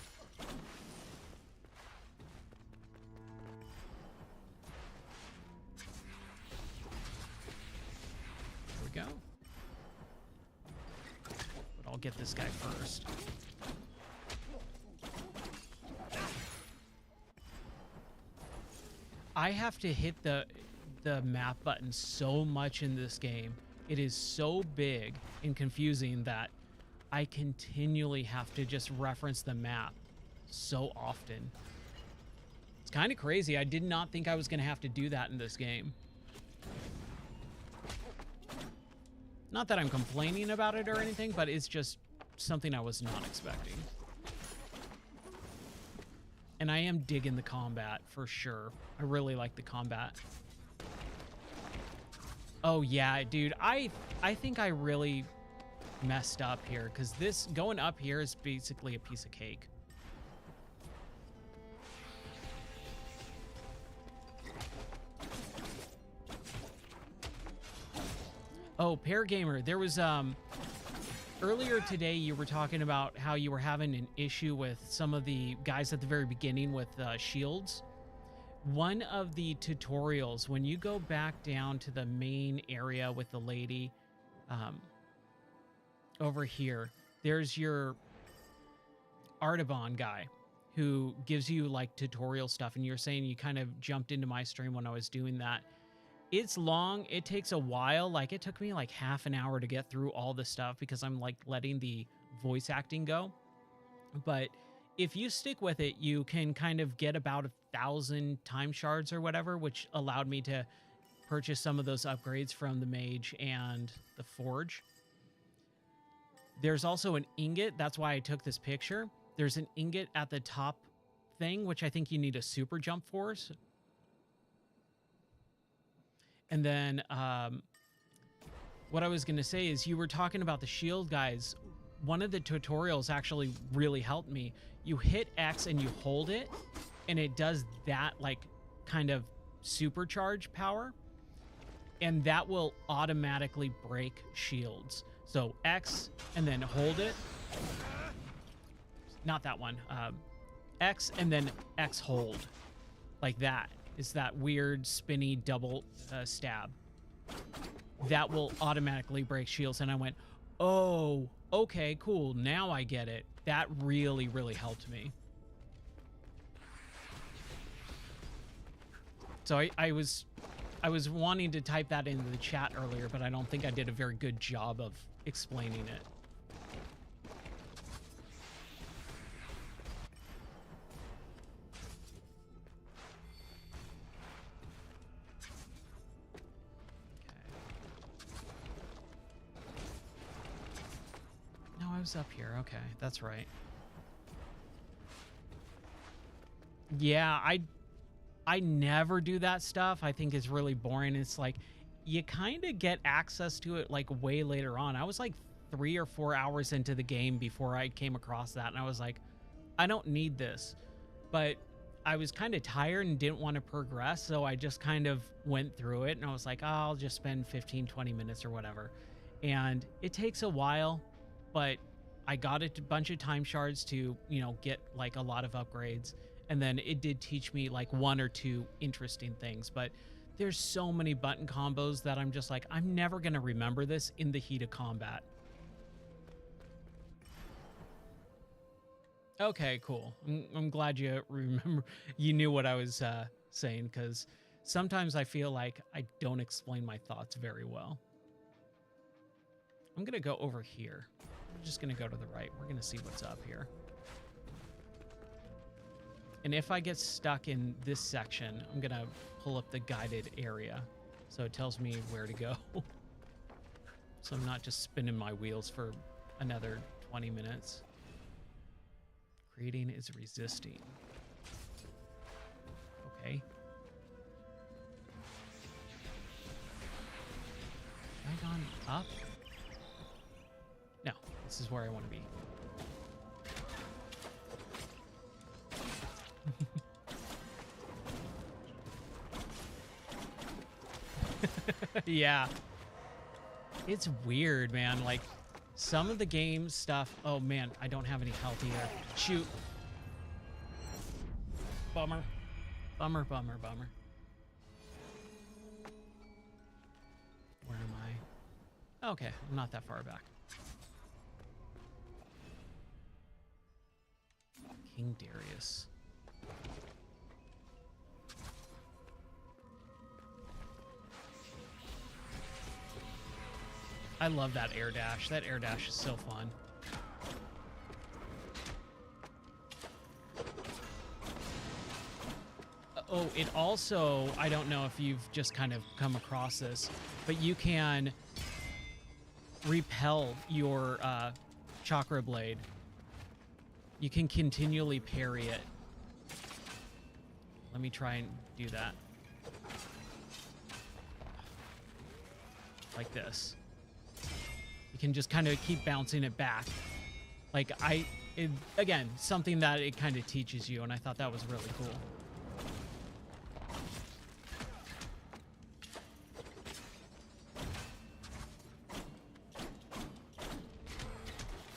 There we go. But I'll get this guy first. I have to hit the map button so much in this game. It is so big and confusing that I continually have to just reference the map so often. It's kind of crazy. I did not think I was going to have to do that in this game. Not that I'm complaining about it or anything, but it's just something I was not expecting. And I am digging the combat for sure. I really like the combat. Oh yeah, dude. I think I really messed up here because this going up here is basically a piece of cake. Oh, Pear Gamer, there was earlier today you were talking about how you were having an issue with some of the guys at the very beginning with shields. One of the tutorials, when you go back down to the main area with the lady, over here, there's your Artaban guy who gives you like tutorial stuff. And you're saying you kind of jumped into my stream when I was doing that. It's long. It takes a while. Like it took me like half an hour to get through all the stuff because I'm like letting the voice acting go. But if you stick with it, you can kind of get about 1,000 time shards or whatever, which allowed me to purchase some of those upgrades from the mage and the forge. There's also an ingot. That's why I took this picture. There's an ingot at the top thing, which I think you need a super jump for. And then what I was going to say is you were talking about the shield guys. One of the tutorials actually really helped me. You hit X and you hold it, and it does that like kind of supercharge power. And that will automatically break shields. So X and then hold it. Not that one. X and then X hold. Like that. It's that weird spinny double stab. That will automatically break shields. And I went, oh, okay, cool. Now I get it. That really, really helped me. So I was wanting to type that into the chat earlier, but I don't think I did a very good job of explaining it. was up here. Okay, that's right. Yeah, I never do that stuff. I think it's really boring. It's like you kind of get access to it like way later on. I was like 3 or 4 hours into the game before I came across that, and I was like, I don't need this. But I was kind of tired and didn't want to progress, so I just kind of went through it, and I was like, oh, I'll just spend 15, 20 minutes or whatever. And it takes a while, but I got a bunch of time shards to, you know, get like a lot of upgrades. And then it did teach me like 1 or 2 interesting things, but there's so many button combos that I'm just like, I'm never going to remember this in the heat of combat. Okay, cool. I'm glad you remember, you knew what I was saying, because sometimes I feel like I don't explain my thoughts very well. I'm going to go over here. I'm just going to go to the right. We're going to see what's up here. And if I get stuck in this section, I'm going to pull up the guided area, so it tells me where to go. So I'm not just spinning my wheels for another 20 minutes. Creating is resisting. Okay. Have I gone up? No, this is where I want to be. Yeah. It's weird, man. Like, some of the game stuff... Oh, man, I don't have any health either. Shoot. Bummer. Bummer, bummer, bummer. Where am I? Okay, I'm not that far back. King Darius. I love that air dash. That air dash is so fun. Oh, it also, I don't know if you've just kind of come across this, but you can repel your chakra blade. You can continually parry it. Let me try and do that. Like this. You can just kind of keep bouncing it back. Like, again, something that it kind of teaches you, and I thought that was really cool.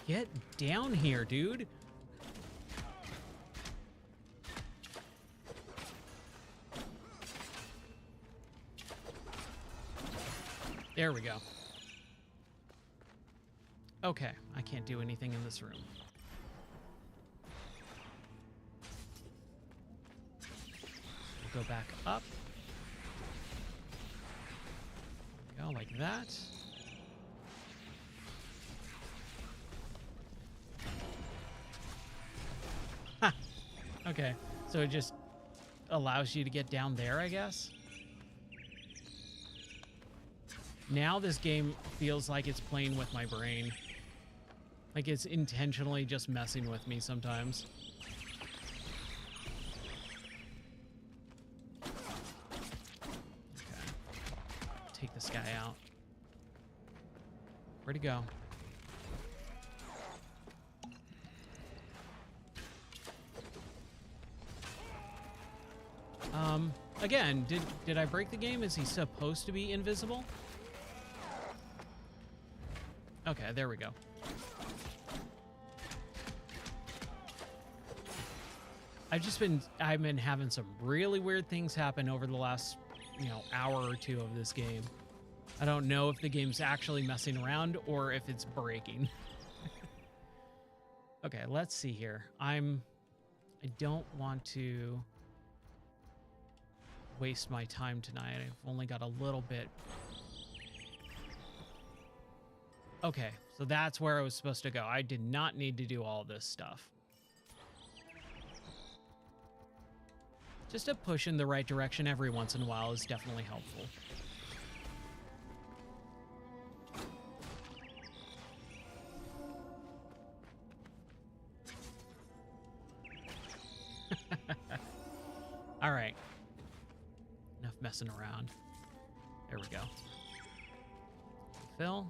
Get down here, dude. There we go. Okay, I can't do anything in this room. We'll go back up. There we go, like that. Ha! Okay, so it just allows you to get down there, I guess? Now this game feels like it's playing with my brain. Like it's intentionally just messing with me sometimes. Okay. Take this guy out. Where'd he go? Again, did I break the game? Is he supposed to be invisible? Okay, there we go. I've been having some really weird things happen over the last, hour or two of this game. I don't know if the game's actually messing around or if it's breaking. Okay, let's see here. I don't want to waste my time tonight. I've only got a little bit. Okay, so that's where I was supposed to go. I did not need to do all this stuff. Just a push in the right direction every once in a while is definitely helpful. messing around. There we go. Fill.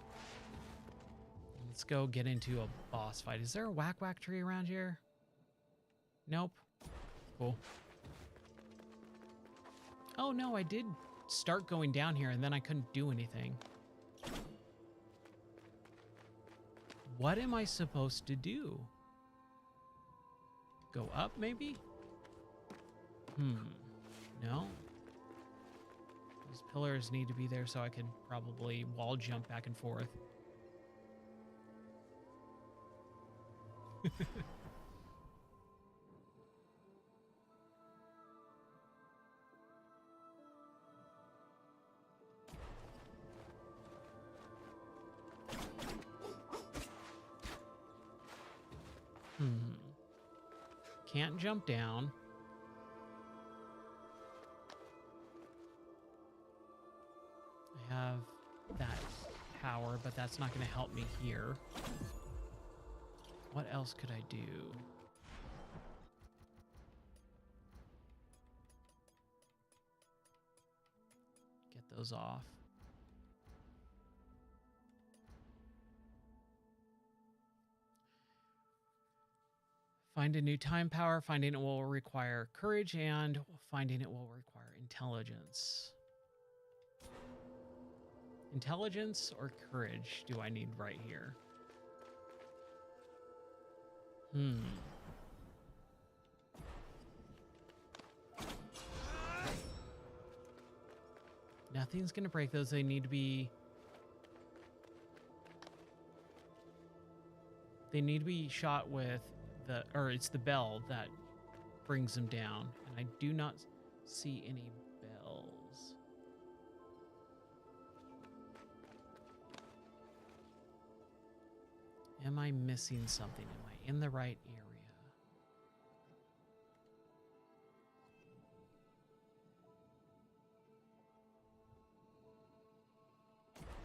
Let's go get into a boss fight. Is there a whack tree around here? Nope. Cool. Oh no, I did start going down here and then I couldn't do anything. What am I supposed to do? Go up, maybe? No. Those pillars need to be there so I could probably wall jump back and forth. Can't jump down. I have that power, but that's not going to help me here. What else could I do? Get those off. Find a new time power. Finding it will require courage, and finding it will require intelligence. Intelligence or courage do I need right here? Nothing's gonna break those. They need to be... They need to be shot with the... Or it's the bell that brings them down. And I do not see any bells. Am I missing something? Am I in the right area?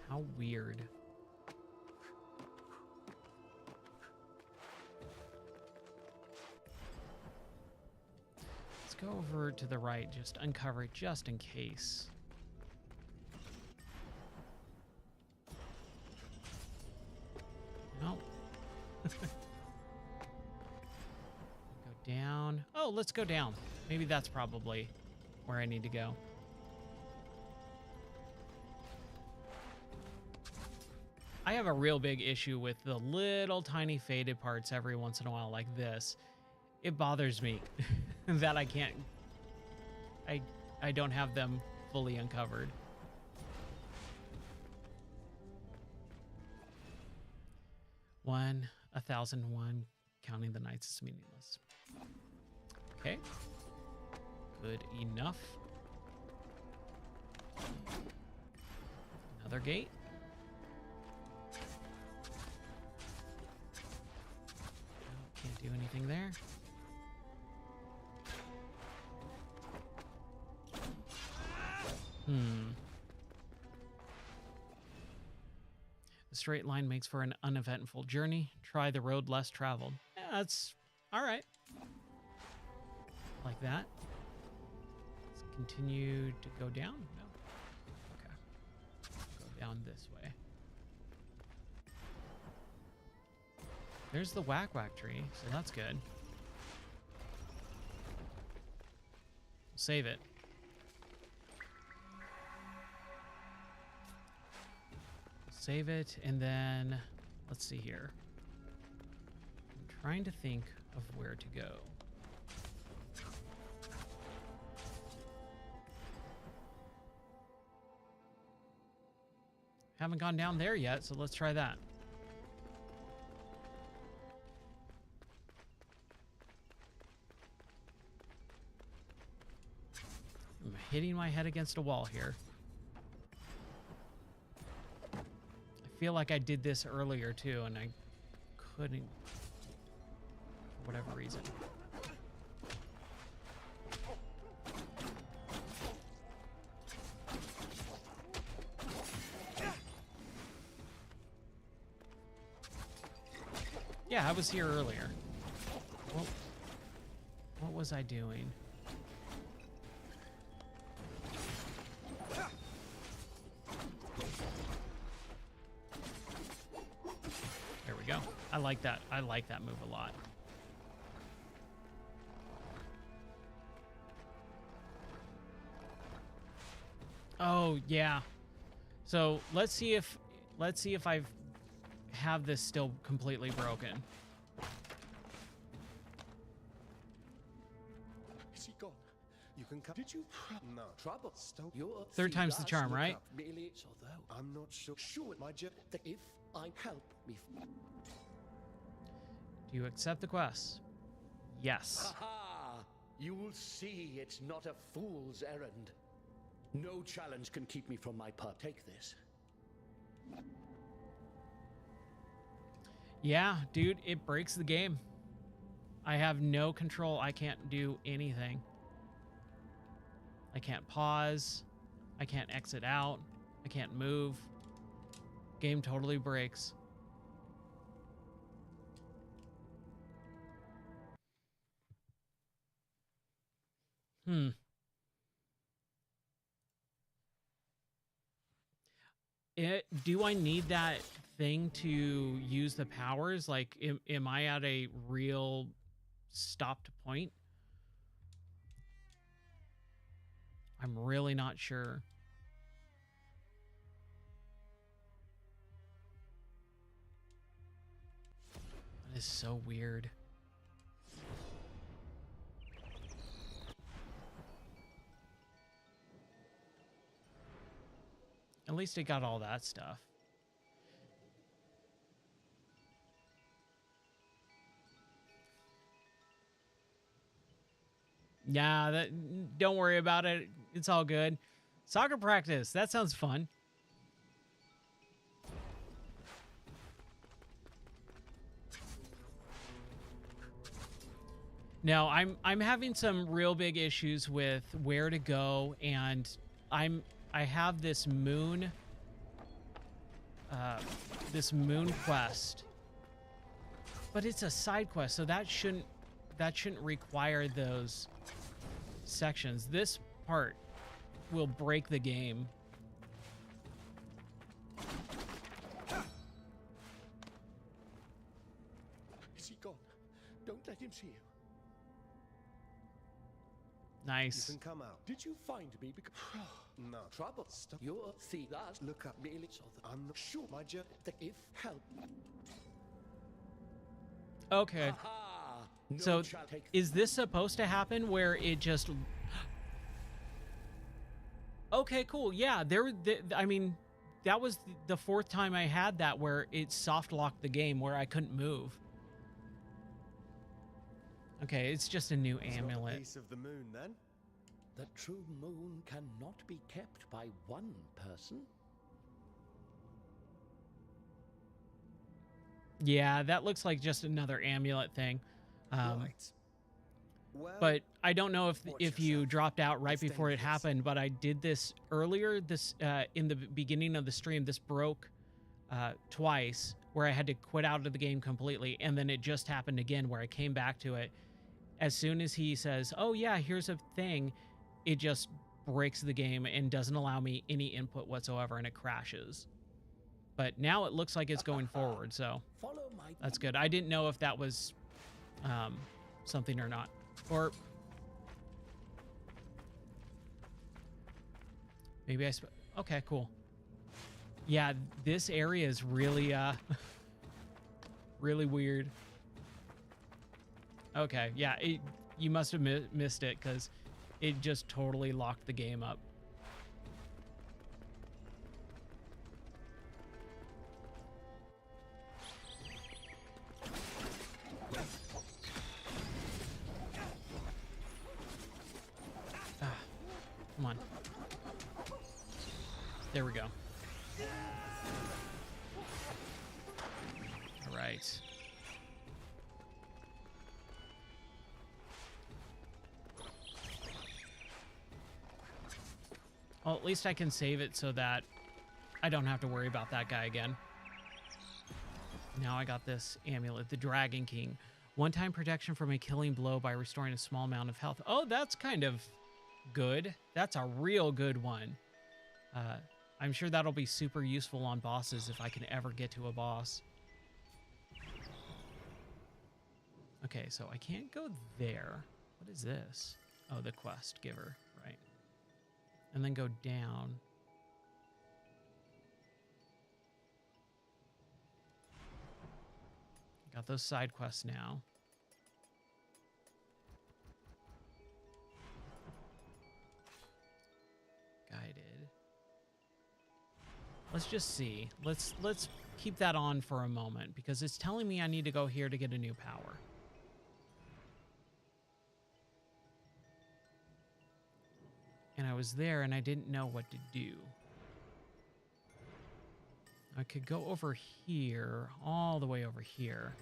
How weird. Let's go over to the right, just uncover it just in case. Nope. Go down. Oh, let's go down. Maybe that's probably where I need to go. I have a real big issue with the little tiny faded parts every once in a while like this. It bothers me that I can't, I don't have them fully uncovered. One, 1,001, counting the nights is meaningless. Okay, good enough. Another gate. Can't do anything there. The straight line makes for an uneventful journey. Try the road less traveled. Yeah, that's all right. Like that. Let's continue to go down. No. Okay. Go down this way. There's the whack tree, so that's good. Save it. Save it, and then let's see here. I'm trying to think of where to go. Haven't gone down there yet, so let's try that. I'm hitting my head against a wall here. I feel like I did this earlier too, and I couldn't for whatever reason. Yeah, I was here earlier. Well, what was I doing? I like that. I like that move a lot. Oh, yeah. So let's see if I have this still completely broken. Is he gone? You can come. Did you? No. Trouble. Stop. You're Third time's the charm, right? Merely, so though I'm not sure. Sure, my job. That if I help me. Do you accept the quest? Yes. Ha ha! You will see it's not a fool's errand. No challenge can keep me from my part. Take this. Yeah, dude, it breaks the game. I have no control. I can't do anything. I can't pause. I can't exit out. I can't move. Game totally breaks. Do I need that thing to use the powers? Like, am I at a real stopped point? I'm really not sure. That is so weird. At least it got all that stuff. Yeah, don't worry about it. It's all good. Soccer practice. That sounds fun. No, I'm having some real big issues with where to go, and I have this moon quest, but it's a side quest, so that shouldn't require those sections. This part will break the game. Is he gone? Don't let him see you. Nice. You can come out. Did you find me? Because No. Trouble. Stop. You're the last. Look up. Merely so that I'm not sure. My job. That if help. Okay. Aha! No So take is this supposed to happen where it just... Okay, cool. Yeah, I mean, that was the fourth time I had that where it soft locked the game where I couldn't move. Okay, it's just a new It's amulet. not a piece of the moon, then? The true moon cannot be kept by one person. Yeah, that looks like just another amulet thing. Right. Well, But I don't know if watch you yourself. dropped out right It's before it dangerous. happened, but I did this earlier in the beginning of the stream. This broke twice where I had to quit out of the game completely, and then it just happened again where I came back to it. As soon as he says, "Oh yeah, here's a thing," it just breaks the game and doesn't allow me any input whatsoever, and it crashes. But now it looks like it's going forward, so Follow my. that's good. I didn't know if that was something or not. Or maybe okay, cool. Yeah, this area is really really weird. Okay, yeah, you must have missed it because it just totally locked the game up. Come on. There we go. All right. Well, at least I can save it so that I don't have to worry about that guy again. Now I got this amulet, the Dragon King. One-time protection from a killing blow by restoring a small amount of health. Oh, that's kind of good. That's a real good one. I'm sure that'll be super useful on bosses if I can ever get to a boss. Okay, so I can't go there. What is this? Oh, the quest giver, right. And then go down. Got those side quests now. Guided. Let's just see. Let's keep that on for a moment because it's telling me I need to go here to get a new power. And I was there and I didn't know what to do. I could go over here, all the way over here.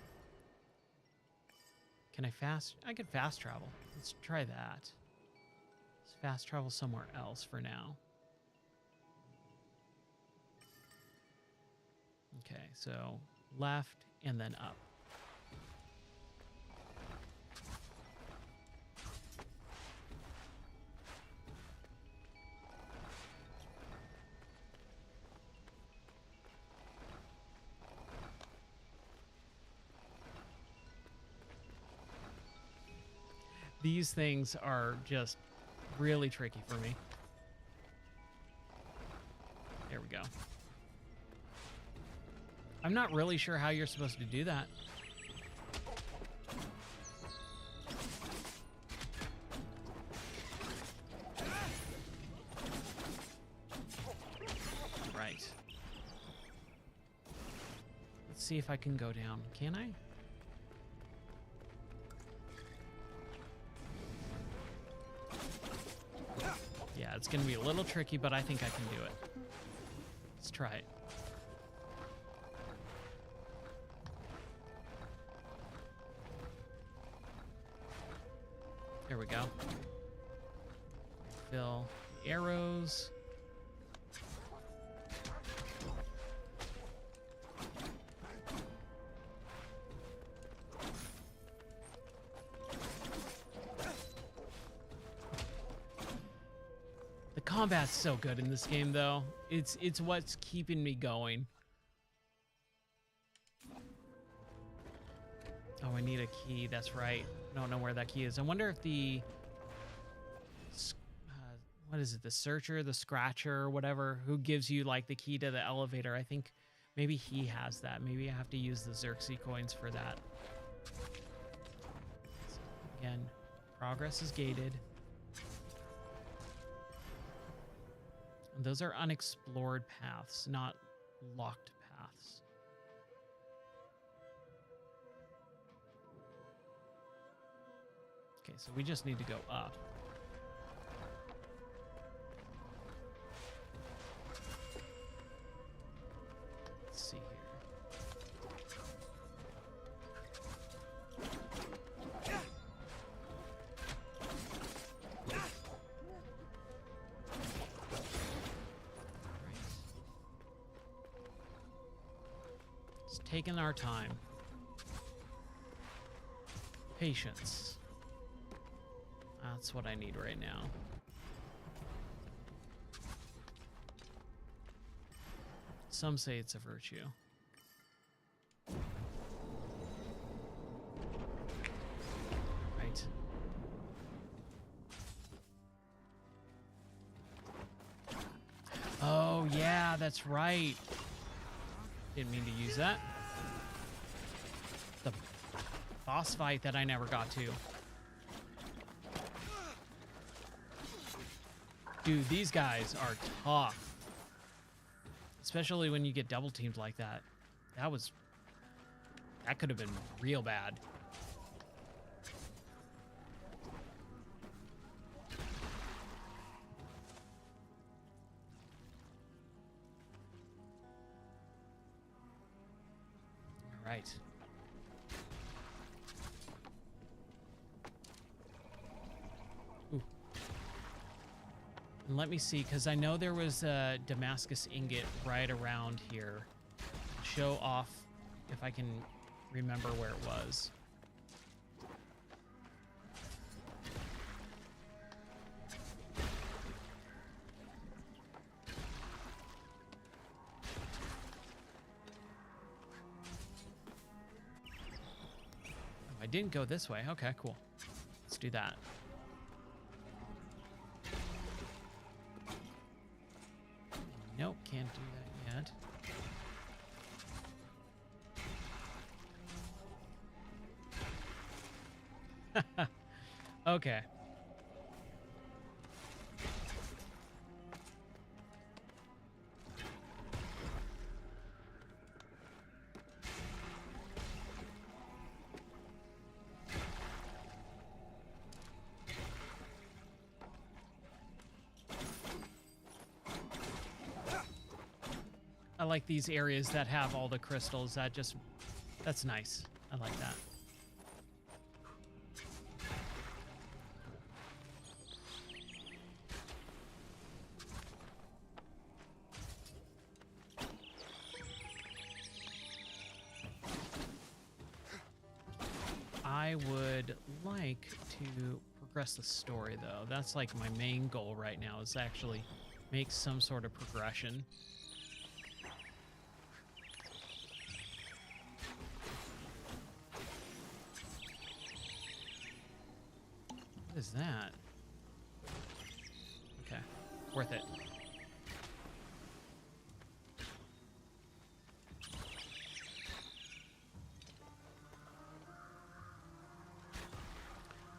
Can I fast? I could fast travel. Let's try that. Let's fast travel somewhere else for now. Okay, so left and then up. These things are just really tricky for me. There we go. I'm not really sure how you're supposed to do that. Right. Let's see if I can go down. Can I? Yeah, it's going to be a little tricky, but I think I can do it. Let's try it. There we go. Fill the arrows. The combat's so good in this game, though. It's what's keeping me going. Oh, I need a key. That's right. I don't know where that key is. I wonder if the... what is it? The searcher, the scratcher, whatever, who gives you, like, the key to the elevator. I think maybe he has that. Maybe I have to use the Xerxes coins for that. So, again, progress is gated. And those are unexplored paths, not locked paths. Okay, so we just need to go up. Let's see here. Just taking our time. Patience. That's what I need right now. Some say it's a virtue. Right. Oh, yeah, that's right. Didn't mean to use that. The boss fight that I never got to. Dude, these guys are tough. Especially when you get double teamed like that. That could have been real bad. All right. And let me see, because I know there was a Damascus ingot right around here. Show off if I can remember where it was. Oh, I didn't go this way. Okay, cool. Let's do that. Nope, can't do that yet. Okay. I like these areas that have all the crystals. That's nice. I like that. I would like to progress the story, though. That's like my main goal right now, is actually make some sort of progression. What is that? Okay, worth it.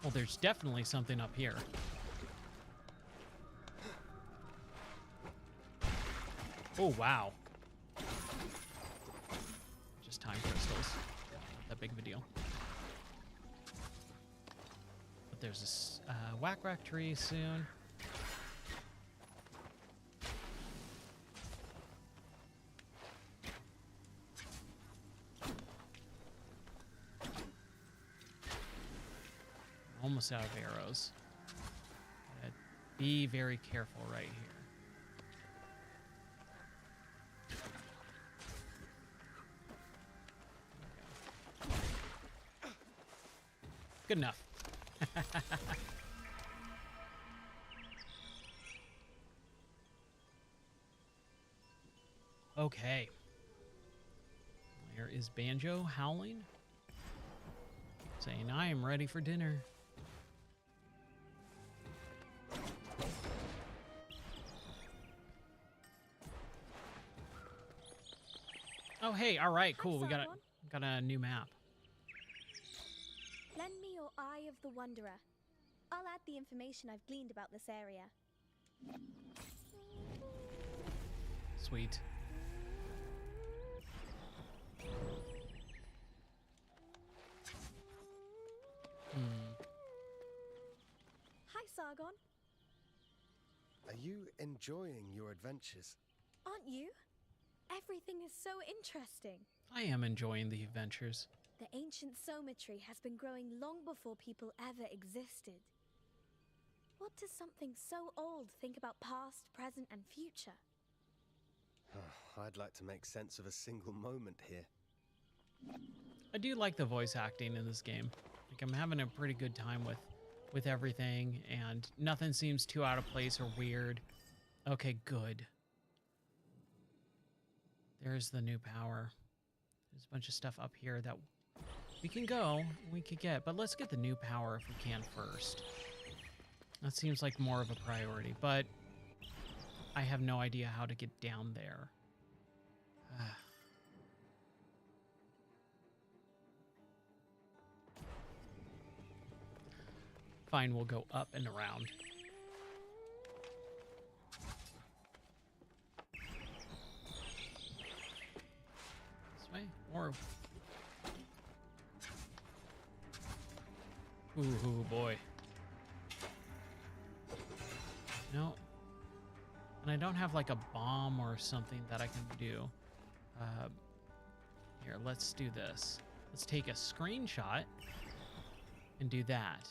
Well, there's definitely something up here. Oh, wow. Just time crystals. Not that big of a deal. But there's this whack tree soon. Almost out of arrows. Gotta be very careful right here. Good enough. Okay. Where is Banjo howling? Saying, I am ready for dinner. Oh, hey, all right, cool. We got a new map. Lend me your Eye of the Wanderer. I'll add the information I've gleaned about this area. Sweet. Hi, Sargon. Are you enjoying your adventures? Aren't you? Everything is so interesting. I am enjoying the adventures. The ancient Soma tree has been growing long before people ever existed. What does something so old think about past, present, and future? I'd like to make sense of a single moment here. I do like the voice acting in this game. Like, I'm having a pretty good time with everything, and nothing seems too out of place or weird. Okay, good. There's the new power. There's a bunch of stuff up here that we can get, but let's get the new power if we can first. That seems like more of a priority, but I have no idea how to get down there. Fine, we'll go up and around. This way? Or... Ooh, boy. No. And I don't have like a bomb or something that I can do. Here, let's do this. Let's take a screenshot and do that.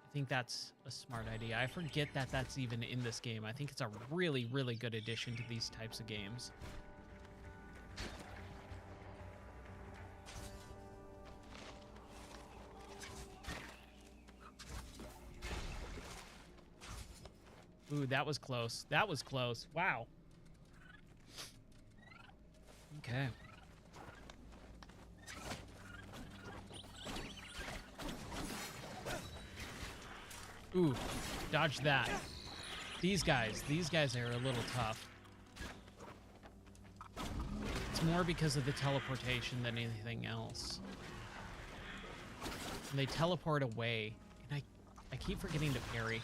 I think that's a smart idea. I forget that that's even in this game. I think it's a really, really good addition to these types of games. Ooh, that was close. That was close. Wow. Okay. Ooh, dodge that. These guys are a little tough. It's more because of the teleportation than anything else. And they teleport away, and I keep forgetting to parry.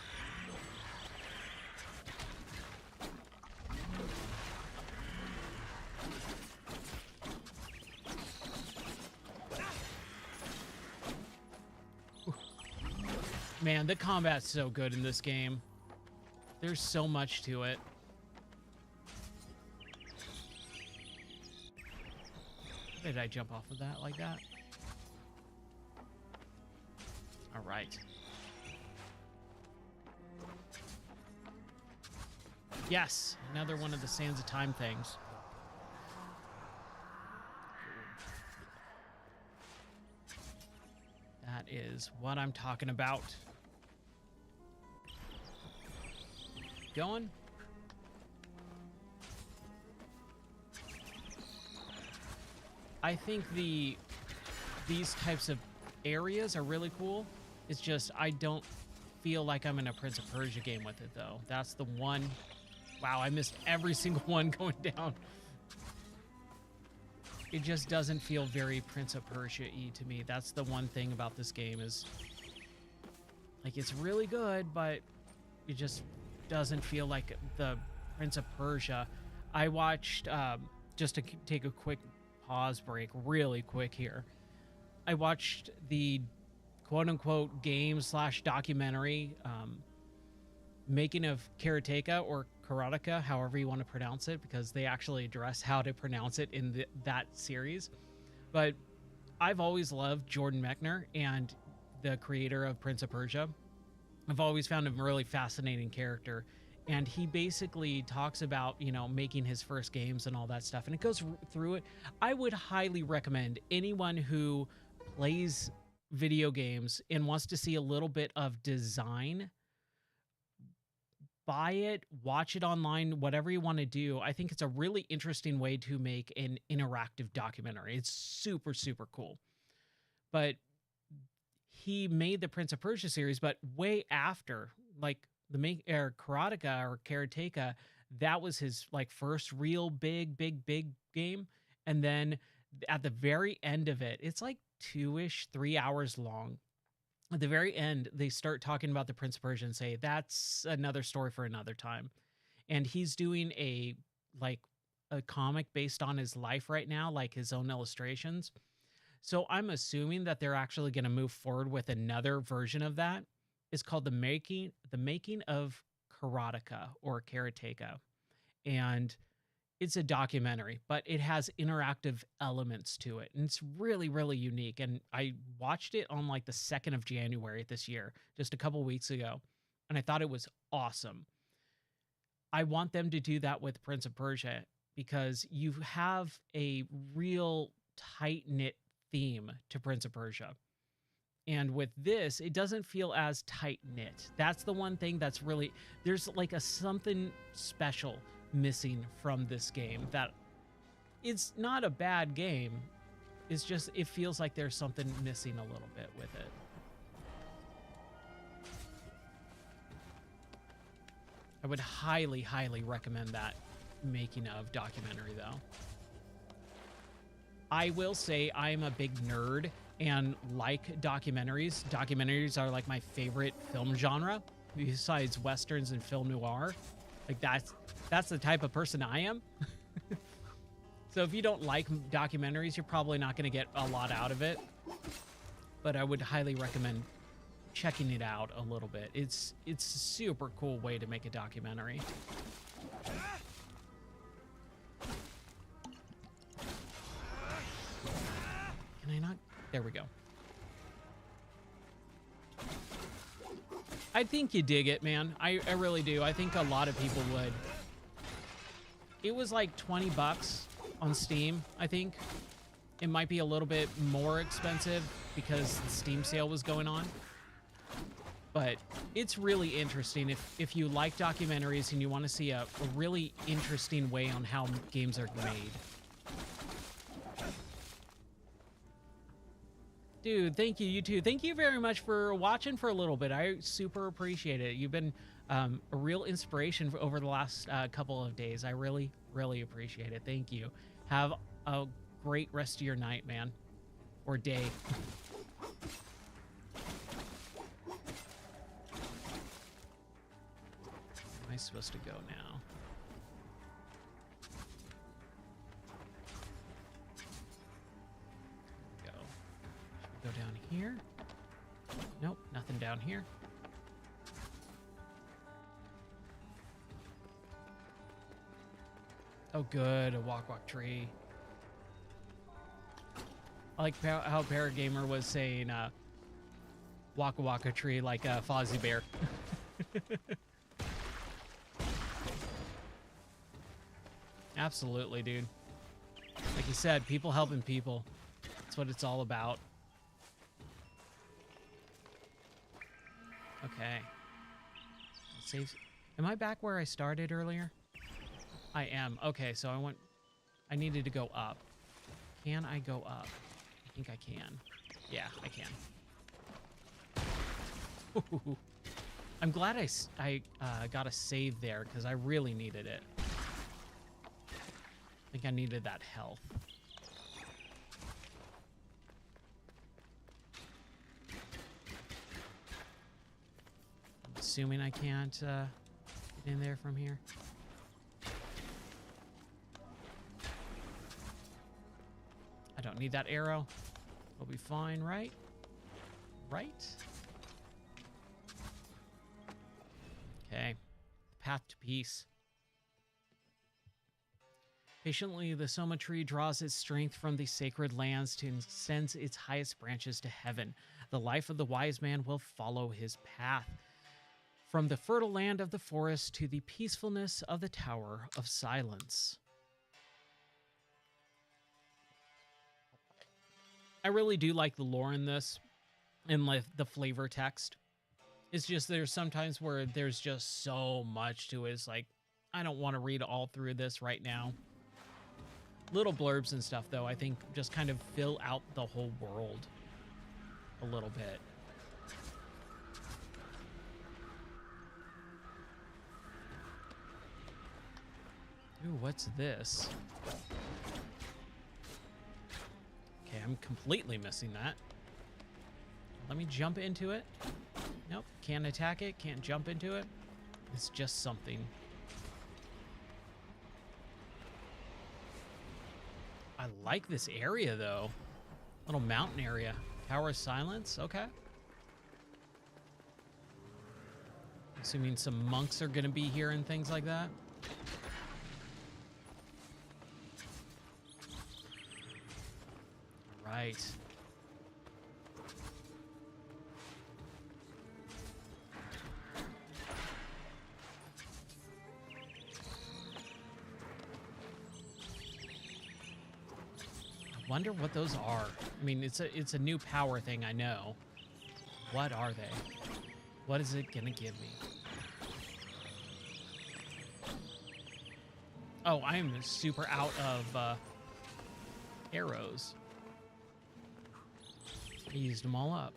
Man, the combat's so good in this game. There's so much to it. Did I jump off of that like that? All right. Yes, another one of the Sands of Time things. That is what I'm talking about. Going. I think these types of areas are really cool. It's just I don't feel like I'm in a Prince of Persia game with it though. That's the one. Wow, I missed every single one going down. It just doesn't feel very Prince of Persia-y to me. That's the one thing about this game is like it's really good, but it just doesn't feel like the Prince of Persia. I watched just to take a quick pause break really quick here. I watched the quote-unquote game / documentary making of Karateka or Karateka, however you want to pronounce it, because they actually address how to pronounce it in that series. But I've always loved Jordan Mechner and the creator of Prince of Persia. I've always found him a really fascinating character. And he basically talks about, you know, making his first games and all that stuff. And it goes through it. I would highly recommend anyone who plays video games and wants to see a little bit of design, buy it, watch it online, whatever you want to do. I think it's a really interesting way to make an interactive documentary. It's super, super cool. But he made the Prince of Persia series, but way after, like, the Karateka or Karateka, that was his like first real big game. And then at the very end of it, it's like 2-3 hours long. At the very end, they start talking about the Prince of Persia and say, that's another story for another time. And he's doing a comic based on his life right now, like his own illustrations. So I'm assuming that they're actually going to move forward with another version of that. It's called the making of Karateka or Karateka, and it's a documentary, but it has interactive elements to it, and it's really, really unique. And I watched it on like the 2nd of January this year, just a couple weeks ago, and I thought it was awesome. I want them to do that with Prince of Persia because you have a real tight-knit theme to Prince of Persia. And with this, it doesn't feel as tight-knit. That's the one thing that's really... There's like something special missing from this game that it's not a bad game. It's just, it feels like there's something missing a little bit with it. I would highly, highly recommend that making of documentary, though. I will say I'm a big nerd and like documentaries. Documentaries are like my favorite film genre, besides westerns and film noir. Like that's the type of person I am. So if you don't like documentaries, you're probably not going to get a lot out of it. But I would highly recommend checking it out a little bit. It's a super cool way to make a documentary. Can I not? There we go. I think you dig it, man. I really do. I think a lot of people would. It was like $20 on Steam, I think. It might be a little bit more expensive because the Steam sale was going on. But it's really interesting if you like documentaries and you want to see a really interesting way on how games are made. Dude, thank you. You too. Thank you very much for watching for a little bit. I super appreciate it. You've been a real inspiration for over the last couple of days. I really, really appreciate it. Thank you. Have a great rest of your night, man, or day. Where am I supposed to go now? Go down here. Nope, nothing down here. Oh, good, a walk tree. I like how Paragamer was saying waka tree like a Fozzie Bear. Absolutely, dude. Like you said, people helping people. That's what it's all about. Okay. Save. Am I back where I started earlier? I am. Okay, so I needed to go up. Can I go up? I think I can. Yeah, I can. I'm glad I got a save there because I really needed it. I think I needed that health. Assuming I can't get in there from here. I don't need that arrow. We'll be fine, right? Right? Okay. Path to peace. Patiently, the Soma tree draws its strength from the sacred lands and sends its highest branches to heaven. The life of the wise man will follow his path. From the fertile land of the forest to the peacefulness of the Tower of Silence. I really do like the lore in this and like the flavor text. It's just there's sometimes where there's just so much to it. It's like, I don't want to read all through this right now. Little blurbs and stuff, though, I think just kind of fill out the whole world a little bit. Ooh, what's this? Okay, I'm completely missing that. Let me jump into it. Nope, can't attack it, can't jump into it. It's just something. I like this area, though. Little mountain area. Tower of Silence, okay. Assuming some monks are gonna be here and things like that. Right. I wonder what those are. I mean, it's a new power thing, I know. What are they? What is it gonna give me? Oh, I am super out of arrows. I used them all up.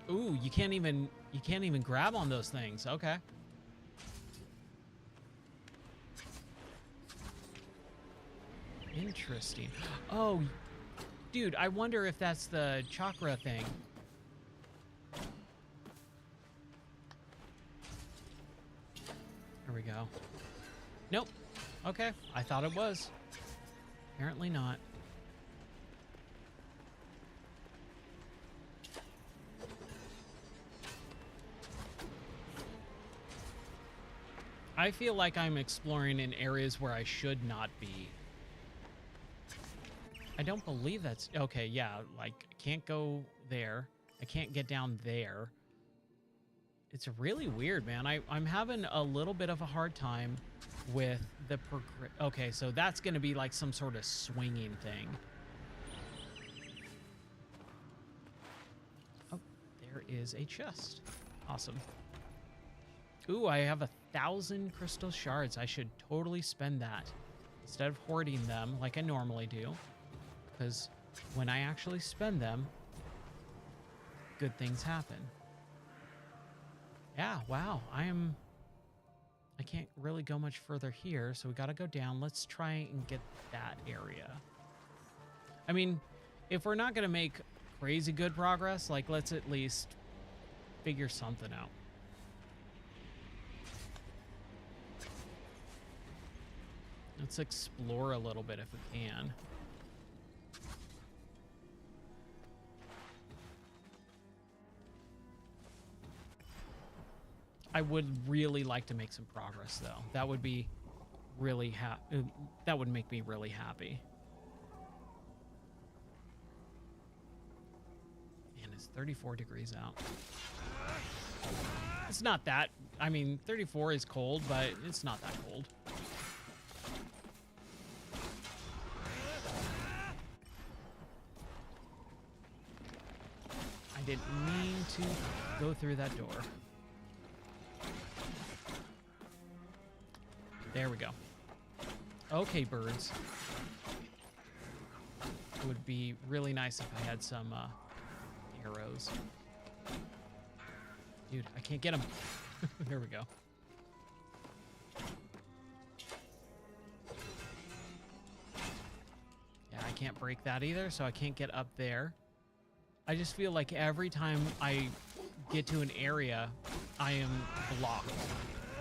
Ooh, you can't even grab on those things. Okay. Interesting. Oh, dude, I wonder if that's the chakra thing. There we go. Nope. Okay, I thought it was. Apparently not. I feel like I'm exploring in areas where I should not be. I don't believe that's... Okay, yeah, like, I can't go there. I can't get down there. It's really weird, man. I'm having a little bit of a hard time with the... Okay, so that's going to be like some sort of swinging thing. Oh, there is a chest. Awesome. Ooh, I have 1,000 crystal shards. I should totally spend that. instead of hoarding them like I normally do, because when I actually spend them, good things happen. Yeah, wow, I can't really go much further here, so we got to go down. Let's try and get that area. I mean, if we're not going to make crazy good progress, like, let's at least figure something out. Let's explore a little bit if we can. I would really like to make some progress, though. That would be really that would make me really happy. Man, it's 34 degrees out. It's not that. I mean, 34 is cold, but it's not that cold. I didn't mean to go through that door. There we go. Okay, birds. It would be really nice if I had some arrows. Dude, I can't get them. There we go. Yeah, I can't break that either, so I can't get up there. I just feel like every time I get to an area, I am blocked.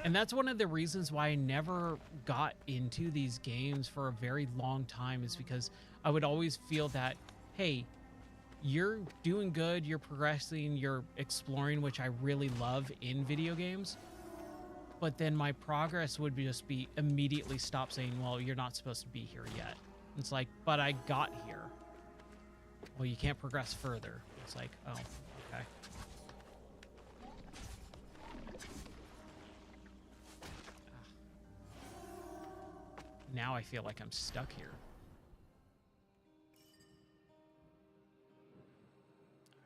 And that's one of the reasons why I never got into these games for a very long time, is because I would always feel that, hey, you're doing good, you're progressing, you're exploring, which I really love in video games. But then my progress would just be immediately stop saying, well, you're not supposed to be here yet. It's like, but I got here. Well, you can't progress further. It's like, oh, okay. Now I feel like I'm stuck here.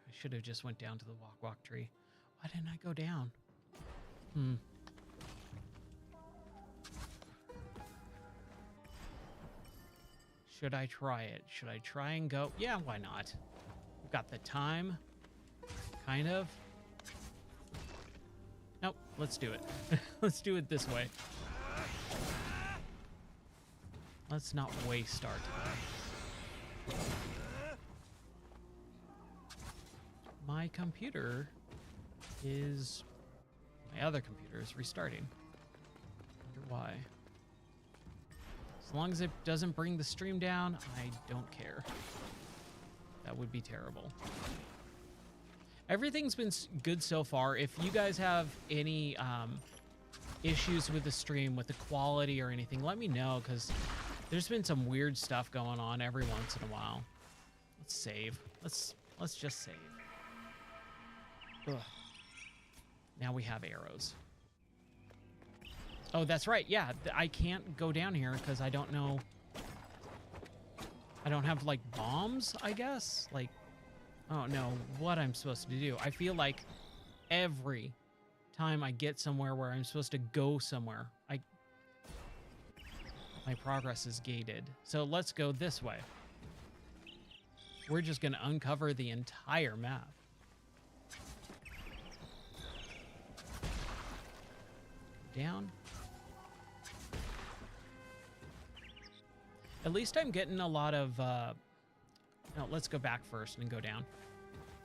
I should have just went down to the walk tree. Why didn't I go down? Should I try it? Should I try and go? Yeah, why not? We've got the time. Kind of. Nope, let's do it. Let's do it this way. Let's not waste our time. My computer is... My other computer is restarting. Wonder why. As long as it doesn't bring the stream down, I don't care. That would be terrible. Everything's been good so far. If you guys have any issues with the stream, with the quality or anything, let me know, because there's been some weird stuff going on every once in a while. Let's save. Let's just save. Ugh. Now we have arrows. Oh, that's right. Yeah, I can't go down here because I don't know. I don't have, like, bombs, I guess? Like, I don't know what I'm supposed to do. I feel like every time I get somewhere where I'm supposed to go somewhere, my progress is gated. So let's go this way. We're just going to uncover the entire map. Down. At least I'm getting a lot of... No, let's go back first and go down.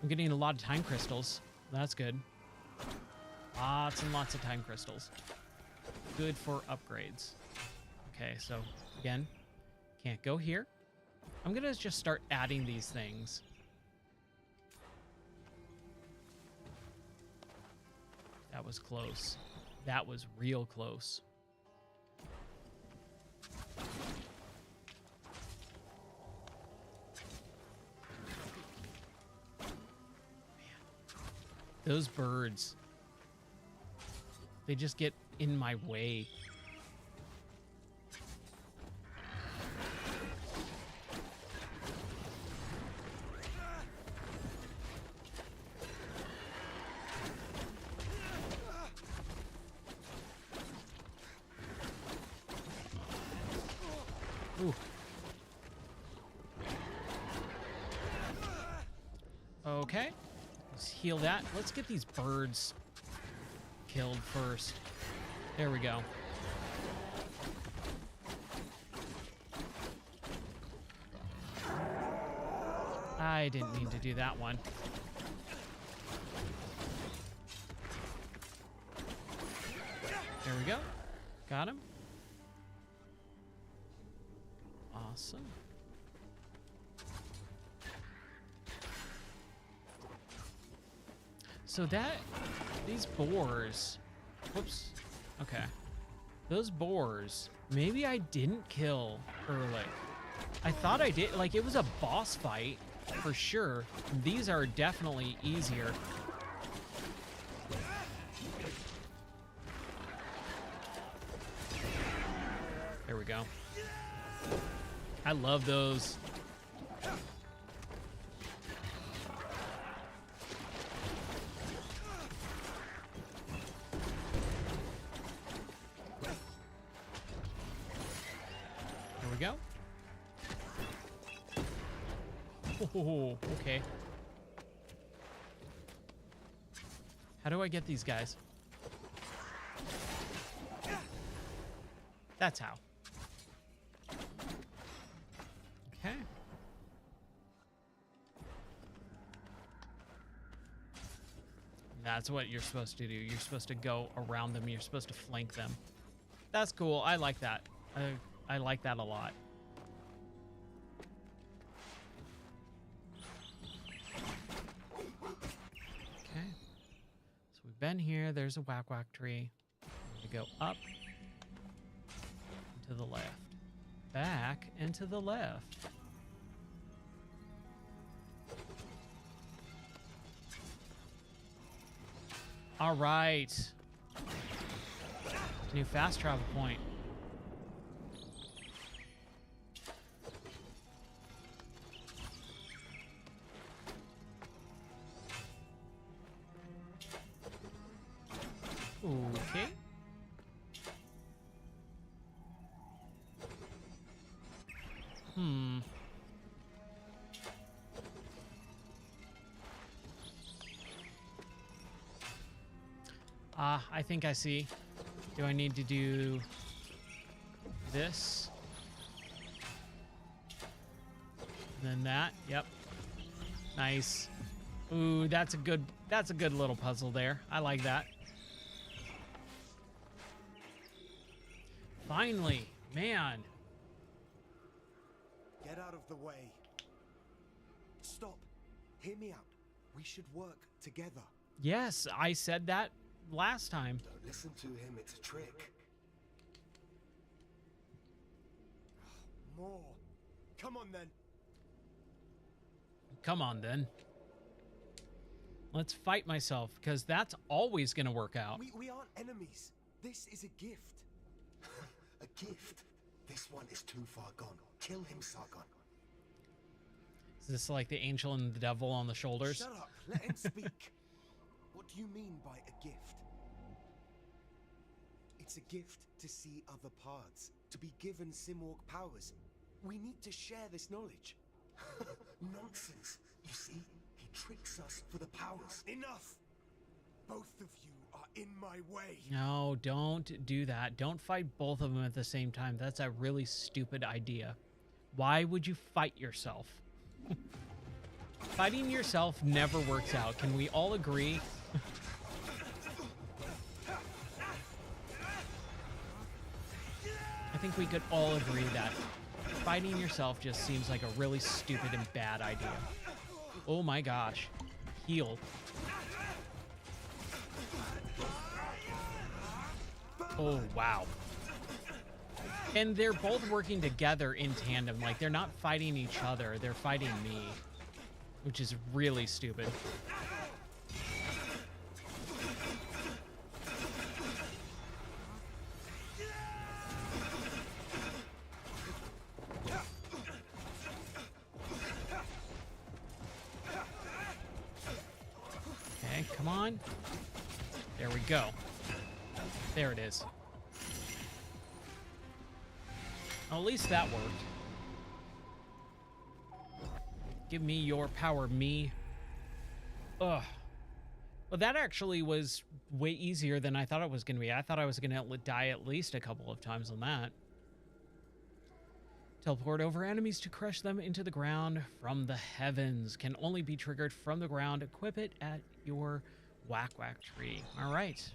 I'm getting a lot of time crystals. That's good. Lots and lots of time crystals. Good for upgrades. Okay, so again, can't go here. I'm gonna just start adding these things. That was close. That was real close. Those birds, they just get in my way. Ooh. Okay. Let's heal that. Let's get these birds killed first. There we go. I didn't mean to do that one. There we go. Got him. Awesome. So these boars, whoops, okay. Those boars, maybe I didn't kill early. I thought I did, like it was a boss fight for sure. These are definitely easier. There we go. I love those. There we go. Oh, okay. How do I get these guys? That's how. Okay. That's what you're supposed to do. You're supposed to go around them. You're supposed to flank them. That's cool. I like that. I like that a lot. Okay. So we've been here. There's a whack whack tree. We go up. To the left. Back and to the left. All right. New fast travel point. Okay. I think I see. Do I need to do this? Then that. Yep. Nice. Ooh, that's a good little puzzle there. I like that. Finally, man. Get out of the way. Stop. Hear me out. We should work together. Yes, I said that last time. Don't listen to him. It's a trick. More. Come on then. Come on then. Let's fight myself, because that's always going to work out. We aren't enemies. This is a gift. A gift? This one is too far gone. Kill him, Sargon. Is this like the angel and the devil on the shoulders? Shut up. Let him speak. What do you mean by a gift? It's a gift to see other paths, to be given Simorg powers. We need to share this knowledge. Nonsense. You see, he tricks us for the powers. Enough! Both of you are in my way. No, don't do that. Don't fight both of them at the same time. That's a really stupid idea. Why would you fight yourself? Fighting yourself never works out. Can we all agree? I think we could all agree that fighting yourself just seems like a really stupid and bad idea. Oh my gosh. Heal. Oh, wow. And they're both working together in tandem. Like, they're not fighting each other. They're fighting me. Which is really stupid. Okay, come on. There we go. There it is. Well, at least that worked. Give me your power, me. Ugh. Well, that actually was way easier than I thought it was going to be. I thought I was going to die at least a couple of times on that. Teleport over enemies to crush them into the ground from the heavens. Can only be triggered from the ground. Equip it at your whack tree. All right.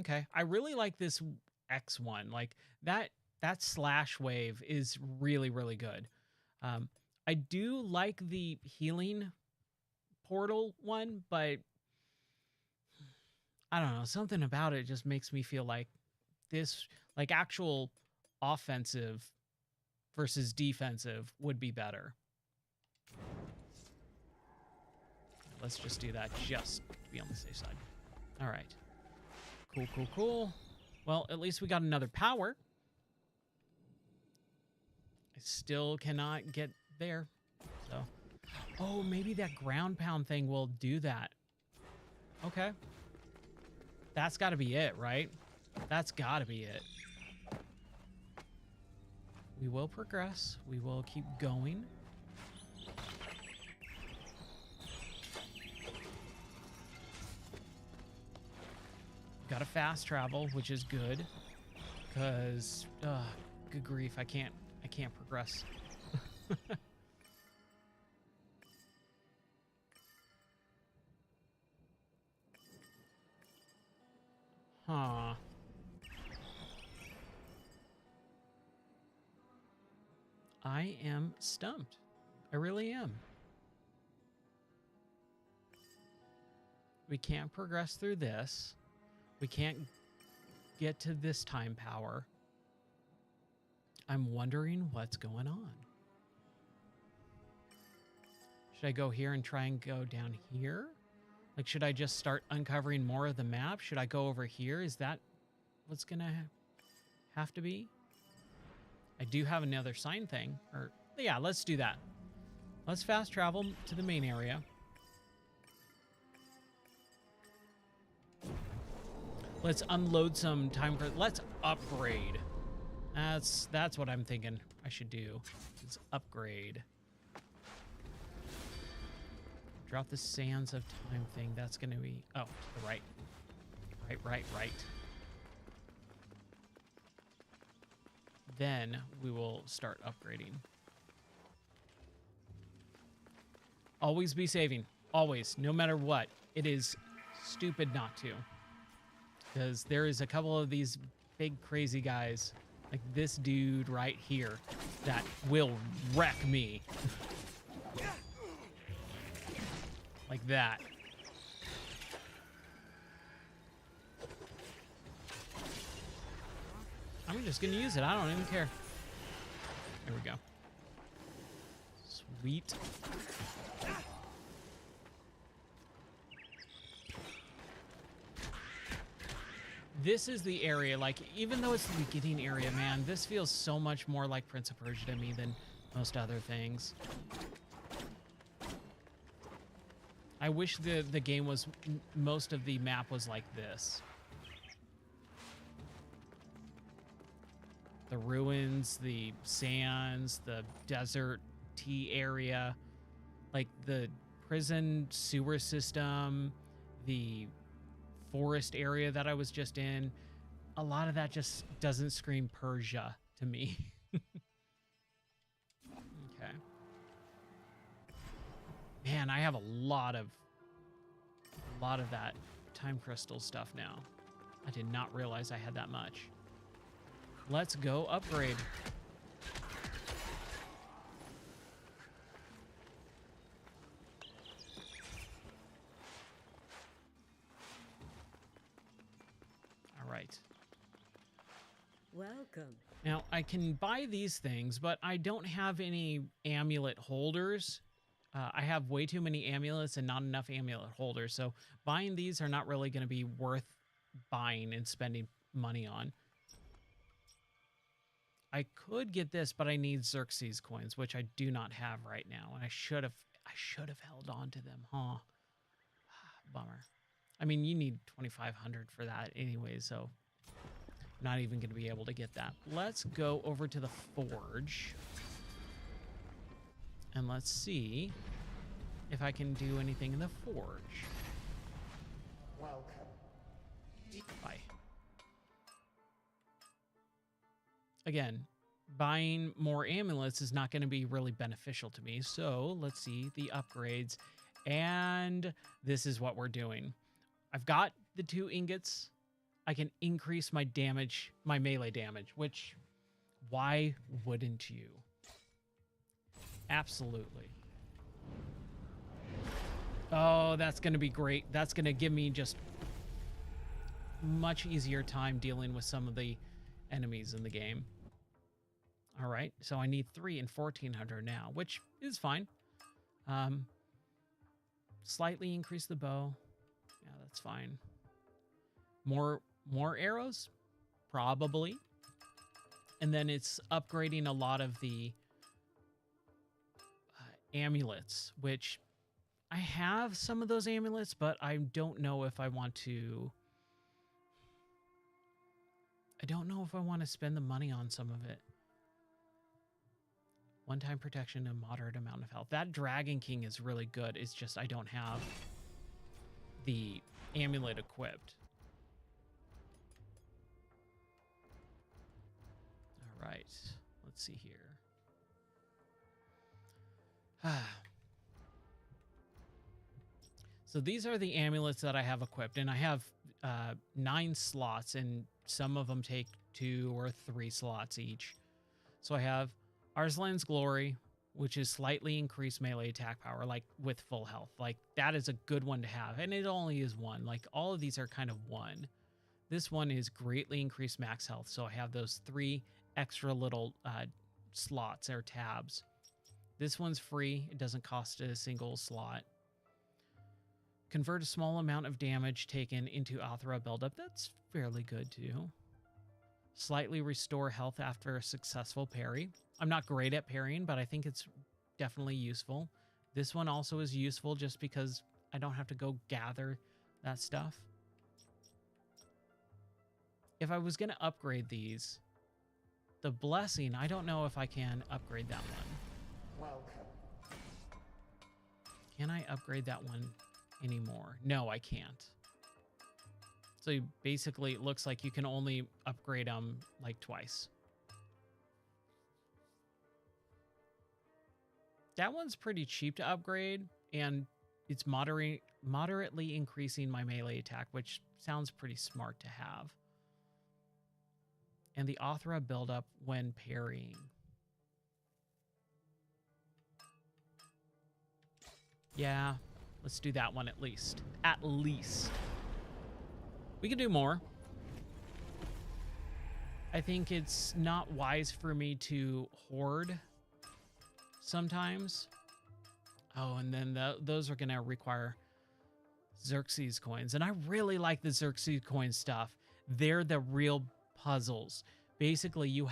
Okay. I really like this X one. Like that slash wave is really, really good. I do like the healing portal one, but I don't know, something about it just makes me feel like this, like actual offensive versus defensive would be better. Let's just do that just to be on the safe side. All right. Cool. Well, at least we got another power. I still cannot get there. So, oh, maybe that ground pound thing will do that. Okay. That's got to be it, right? That's got to be it. We will progress. We will keep going. Got to fast travel, which is good. Because, good grief, I can't progress. Huh. I am stumped. I really am. We can't progress through this. We can't get to this time power. I'm wondering what's going on. Should I go here and try and go down here? Like, should I just start uncovering more of the map? Should I go over here? Is that what's gonna have to be? I do have another sign thing. Or, yeah, let's do that. Let's fast travel to the main area. Let's unload some time. Let's upgrade. That's what I'm thinking I should do. Let's upgrade. Drop the sands of time thing. That's going to be... Oh, to the right. Right. Then we will start upgrading. Always be saving. Always. No matter what. It is stupid not to. Because there is a couple of these big crazy guys, like this dude right here, that will wreck me. Like that. I'm just gonna use it. I don't even care. There we go. Sweet. This is the area, like, even though it's the beginning area, man, this feels so much more like Prince of Persia to me than most other things. I wish the game was, most of the map was like this. The ruins, the sands, the desert tea area, like the prison sewer system, the forest area that I was just in. A lot of that just doesn't scream Persia to me. Okay. Man, I have a lot of that time crystal stuff now. I did not realize I had that much. Let's go upgrade. All right. Welcome. Now, I can buy these things, but I don't have any amulet holders. I have way too many amulets and not enough amulet holders, so buying these are not really going to be worth buying and spending money on. I could get this, but I need Xerxes coins, which I do not have right now, and I should have held on to them, huh? Bummer. I mean, you need 2,500 for that anyway, so I'm not even going to be able to get that. Let's go over to the forge. And let's see if I can do anything in the forge. Welcome. Bye. Again, buying more amulets is not going to be really beneficial to me. So let's see the upgrades. And this is what we're doing. I've got the 2 ingots. I can increase my damage, my melee damage, which why wouldn't you? Absolutely. Oh, that's going to be great. That's going to give me just much easier time dealing with some of the enemies in the game. All right, so I need 3 and 1400 now, which is fine. Slightly increase the bow. Yeah, that's fine. More arrows? Probably. And then it's upgrading a lot of the amulets, which I have some of those amulets, but I don't know if I want to... I don't know if I want to spend the money on some of it. One-time protection and moderate amount of health. That Dragon King is really good. It's just I don't have the amulet equipped. All right. Let's see here. So these are the amulets that I have equipped, and I have 9 slots, and some of them take 2 or 3 slots each. So I have Arslan's Glory, which is slightly increased melee attack power, like with full health. Like that is a good one to have, and it only is 1. Like all of these are kind of 1. This one is greatly increased max health, so I have those 3 extra little slots or tabs. This one's free. It doesn't cost a single slot. Convert a small amount of damage taken into Athra buildup. That's fairly good too. Slightly restore health after a successful parry. I'm not great at parrying, but I think it's definitely useful. This one also is useful just because I don't have to go gather that stuff. If I was going to upgrade these, the Blessing, I don't know if I can upgrade that one. Welcome. Can I upgrade that one anymore? No, I can't. So basically it looks like you can only upgrade them like twice. That one's pretty cheap to upgrade, and it's moderately increasing my melee attack, which sounds pretty smart to have. And the Athra buildup when parrying. Yeah, let's do that one at least. At least. We can do more. I think it's not wise for me to hoard sometimes. Oh, and then those are going to require Xerxes coins. And I really like the Xerxes coin stuff. They're the real puzzles. Basically, you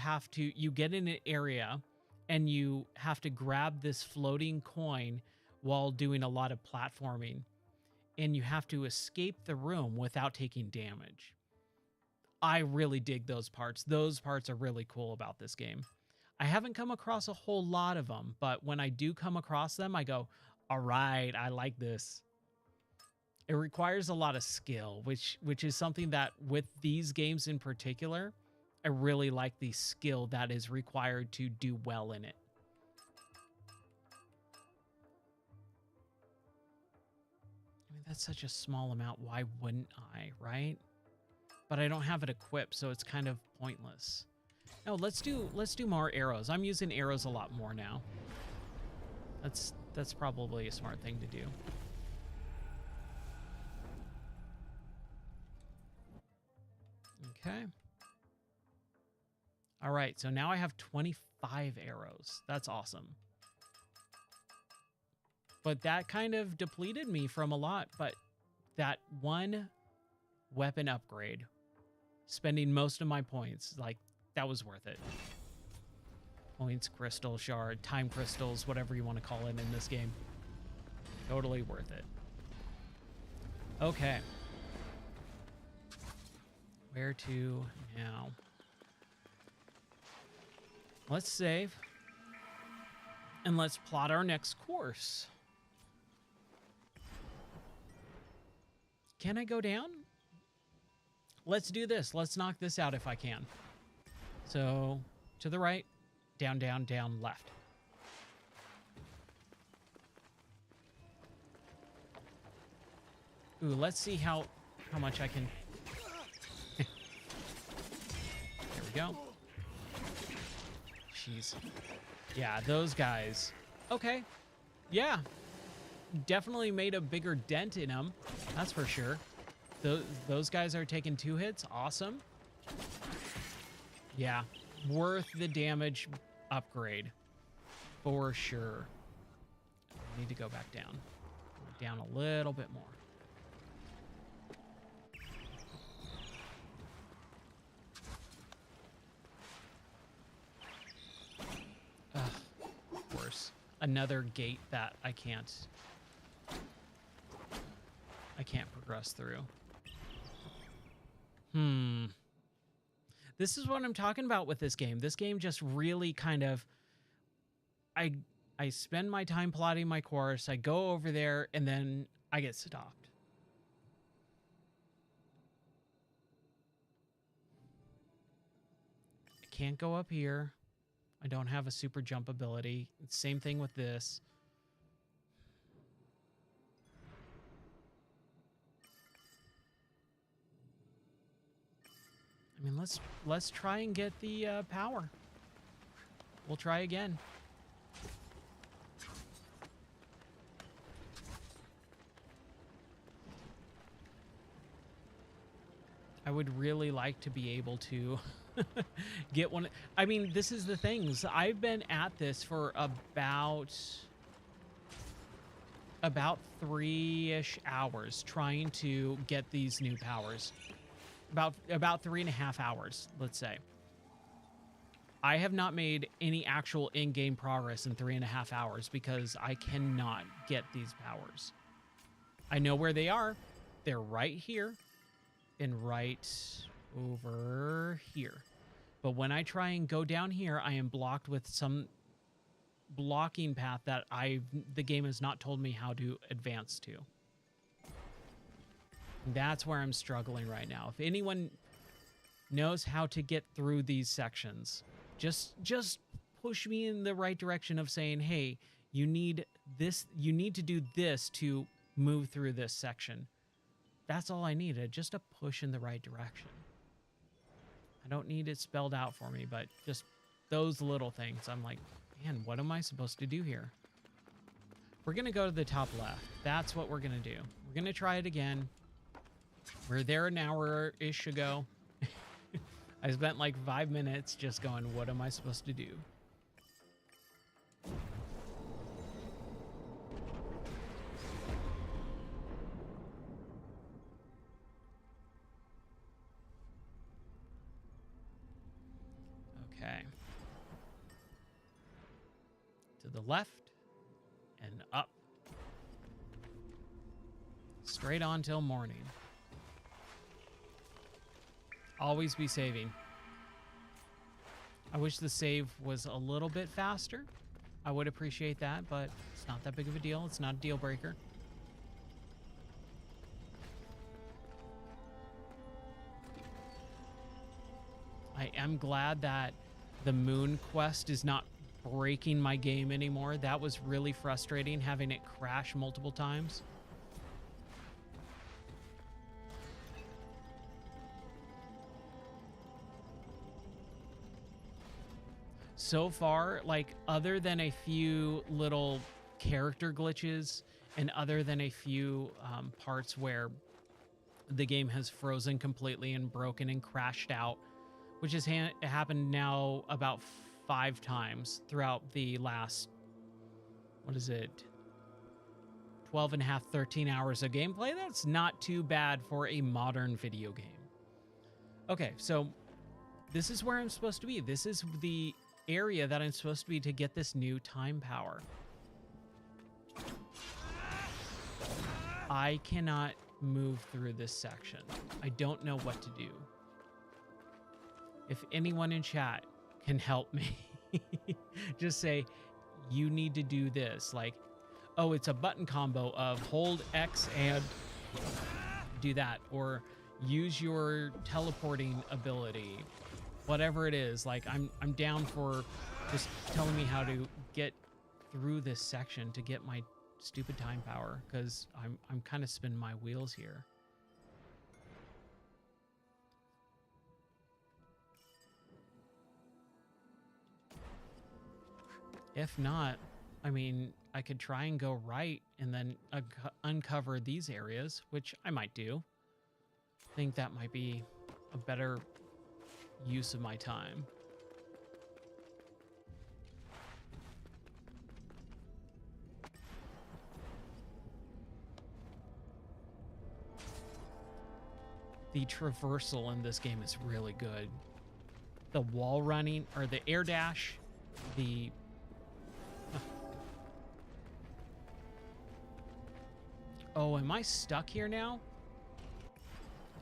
get in an area and you have to grab this floating coin while doing a lot of platforming. And you have to escape the room without taking damage. I really dig those parts. Those parts are really cool about this game. I haven't come across a whole lot of them, but when I do come across them, I go, all right, I like this. It requires a lot of skill, which is something that with these games in particular, I really like the skill that is required to do well in it. I mean, that's such a small amount. Why wouldn't I, right? But I don't have it equipped, so it's kind of pointless. No, let's do more arrows. I'm using arrows a lot more now. That's probably a smart thing to do. Okay. All right, so now I have 25 arrows. That's awesome. But that kind of depleted me from a lot, but that one weapon upgrade, spending most of my points, like, that was worth it. Points, crystal, shard, time crystals, whatever you want to call it in this game. Totally worth it. Okay. Where to now? Let's save. And let's plot our next course. Can I go down? Let's do this. Let's knock this out if I can. So, to the right, down, down, down, left. Ooh, let's see how much I can... There we go. Jeez. Yeah, those guys. Okay. Yeah. Definitely made a bigger dent in them. That's for sure. Those guys are taking 2 hits. Awesome. Yeah. Worth the damage upgrade. For sure. I need to go back down. Down a little bit more. Of course. Another gate that I can't progress through. This is what I'm talking about with this game. This game just really kind of... I spend my time plotting my course, I go over there, and then I get stopped. I can't go up here. I don't have a super jump ability. Same thing with this. I mean, let's try and get the power. We'll try again. I would really like to be able to get one. I mean, this is the things. I've been at this for about 3-ish hours trying to get these new powers. About 3.5 hours, let's say. I have not made any actual in-game progress in 3.5 hours because I cannot get these powers. I know where they are. They're right here and right over here. But when I try and go down here, I am blocked with some blocking path that the game has not told me how to advance to. That's where I'm struggling right now. If anyone knows how to get through these sections, just push me in the right direction of saying, hey, you need to do this to move through this section. That's all I needed, just a push in the right direction. I don't need it spelled out for me, but just those little things. I'm like, man, what am I supposed to do here? We're going to go to the top left. That's what we're going to do. We're going to try it again. We're there an hour-ish ago. I spent like 5 minutes just going, what am I supposed to do? Okay. To the left and up. Straight on till morning. Always be saving. I wish the save was a little bit faster. I would appreciate that, but it's not that big of a deal. It's not a deal breaker. I am glad that the moon quest is not breaking my game anymore. That was really frustrating, having it crash multiple times. So far, like, other than a few little character glitches and other than a few parts where the game has frozen completely and broken and crashed out, which has happened now about 5 times throughout the last, 12 and a half, 13 hours of gameplay. That's not too bad for a modern video game. Okay, so this is where I'm supposed to be. This is the area that I'm supposed to be to get this new time power. I cannot move through this section. I don't know what to do. If anyone in chat can help me, just say, you need to do this. Like, oh, it's a button combo of hold X and do that, or use your teleporting ability, whatever it is. Like, I'm down for just telling me how to get through this section to get my stupid time power, because I'm kind of spinning my wheels here. If not, I mean, I could try and go right and then uncover these areas, which I might do. I think that might be a better use of my time. The traversal in this game is really good. The wall running, or the air dash, the... Oh, am I stuck here now?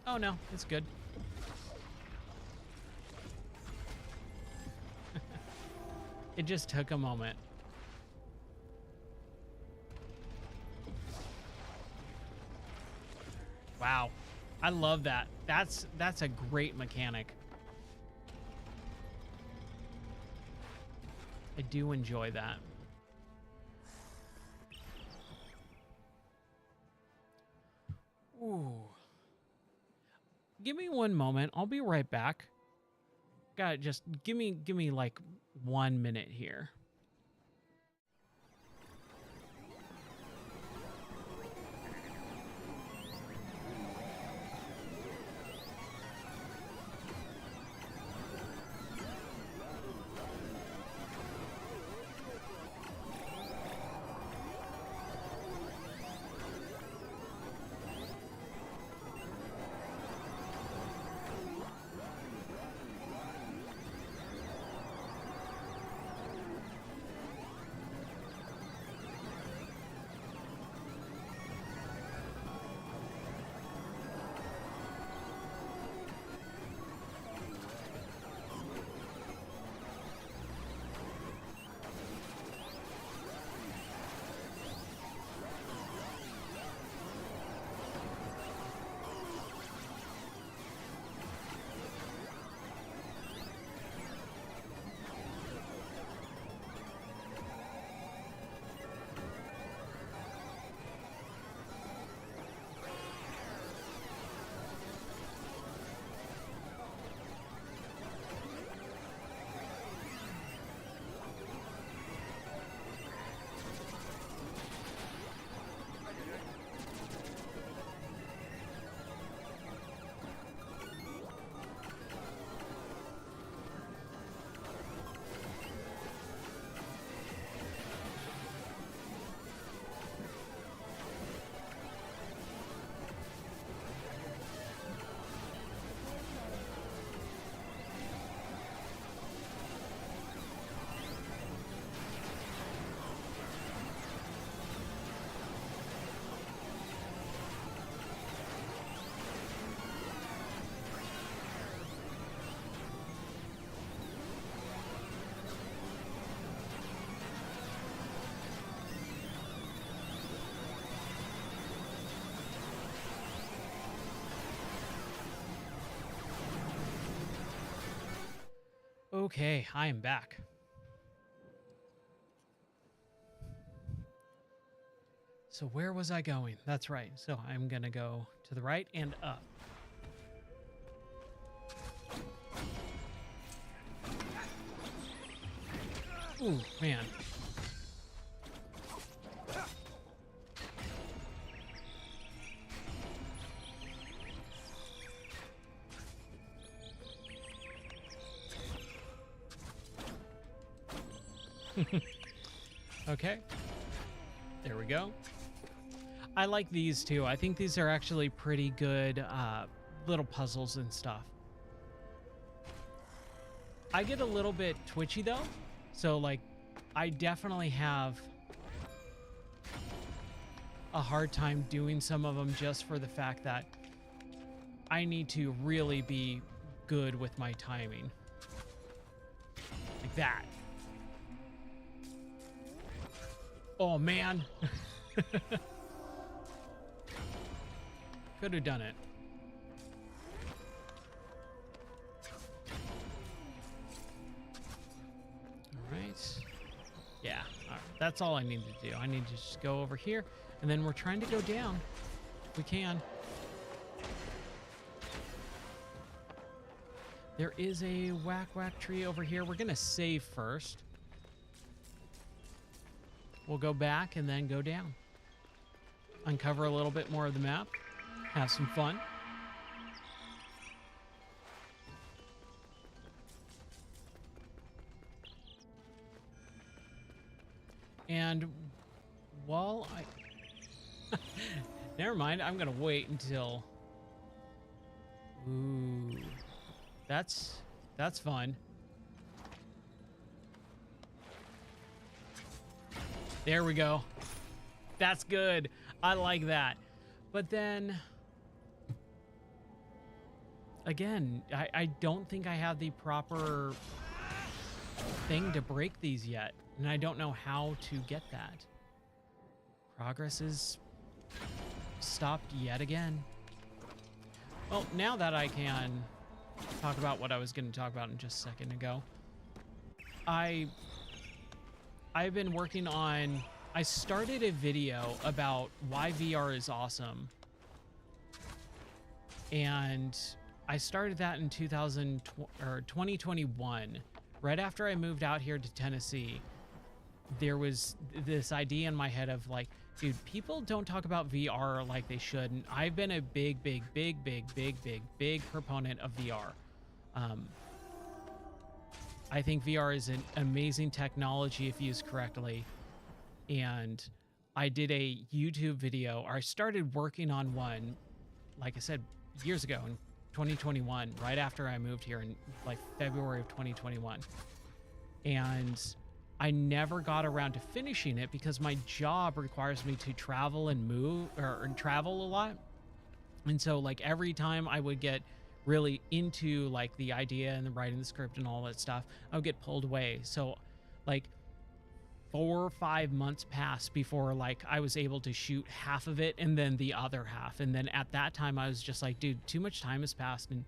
Oh no, it's good. It just took a moment. Wow. I love that. That's a great mechanic. I do enjoy that. Ooh. Give me one moment. I'll be right back. God, just give me like 1 minute here. Okay, I am back. So where was I going? That's right. So I'm gonna go to the right and up. Ooh, man. Okay. There we go. I like these too. I think these are actually pretty good little puzzles and stuff. I get a little bit twitchy though. So like, I definitely have a hard time doing some of them just for the fact that I need to really be good with my timing. Like that. Oh, man. Could have done it. All right. Yeah, all right. That's all I need to do. I need to just go over here, and then we're trying to go down. If we can. There is a whack tree over here. We're going to save first. We'll go back and then go down. Uncover a little bit more of the map. Have some fun. And while I... Never mind. I'm going to wait until... Ooh. That's fun. There we go. That's good. I like that. But then again, I don't think I have the proper thing to break these yet, and I don't know how to get that. Progress is stopped yet again. Well, now that I can talk about what I was going to talk about in just a second ago, I've been working on... I started a video about why VR is awesome. And I started that in 2021. Right after I moved out here to Tennessee, there was this idea in my head of like, dude, people don't talk about VR like they should. And I've been a big proponent of VR. I think VR is an amazing technology if used correctly. And I did a YouTube video, or I started working on one, like I said, years ago in 2021, right after I moved here in like February of 2021. And I never got around to finishing it because my job requires me to travel and move or travel a lot. And so like every time I would get really into like the idea and the writing the script and all that stuff, I would get pulled away. So like 4 or 5 months passed before like I was able to shoot half of it and then the other half. And then at that time I was just like, dude, too much time has passed and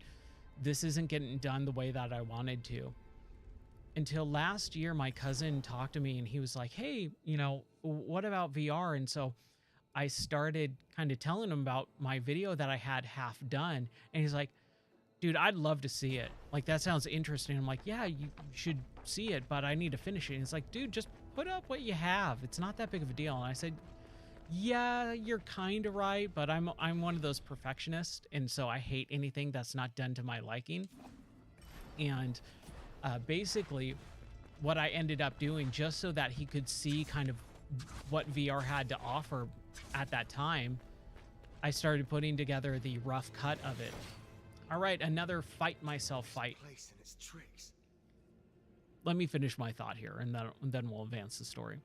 this isn't getting done the way that I wanted to. Until last year, my cousin talked to me and he was like, hey, you know, what about VR? And so I started kind of telling him about my video that I had half done. And he's like, dude, I'd love to see it. Like, that sounds interesting. I'm like, yeah, you should see it, but I need to finish it. And he's like, dude, just put up what you have. It's not that big of a deal. And I said, yeah, you're kind of right, but I'm one of those perfectionists. And so I hate anything that's not done to my liking. And basically what I ended up doing, just so that he could see kind of what VR had to offer at that time, I started putting together the rough cut of it. All right, another fight myself fight. Let me finish my thought here, and then we'll advance the story.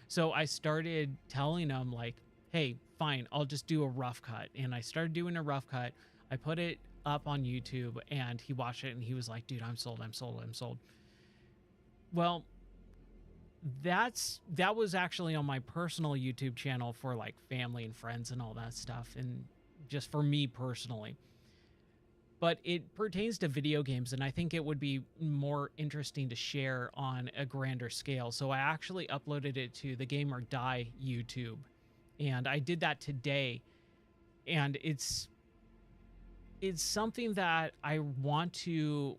So I started telling him like, hey, fine, I'll just do a rough cut. And I started doing a rough cut. I put it up on YouTube and he watched it and he was like, dude, I'm sold. Well, that was actually on my personal YouTube channel for like family and friends and all that stuff, and just for me personally. But it pertains to video games, and I think it would be more interesting to share on a grander scale. So I actually uploaded it to the Game or Die YouTube, and I did that today. And it's something that I want to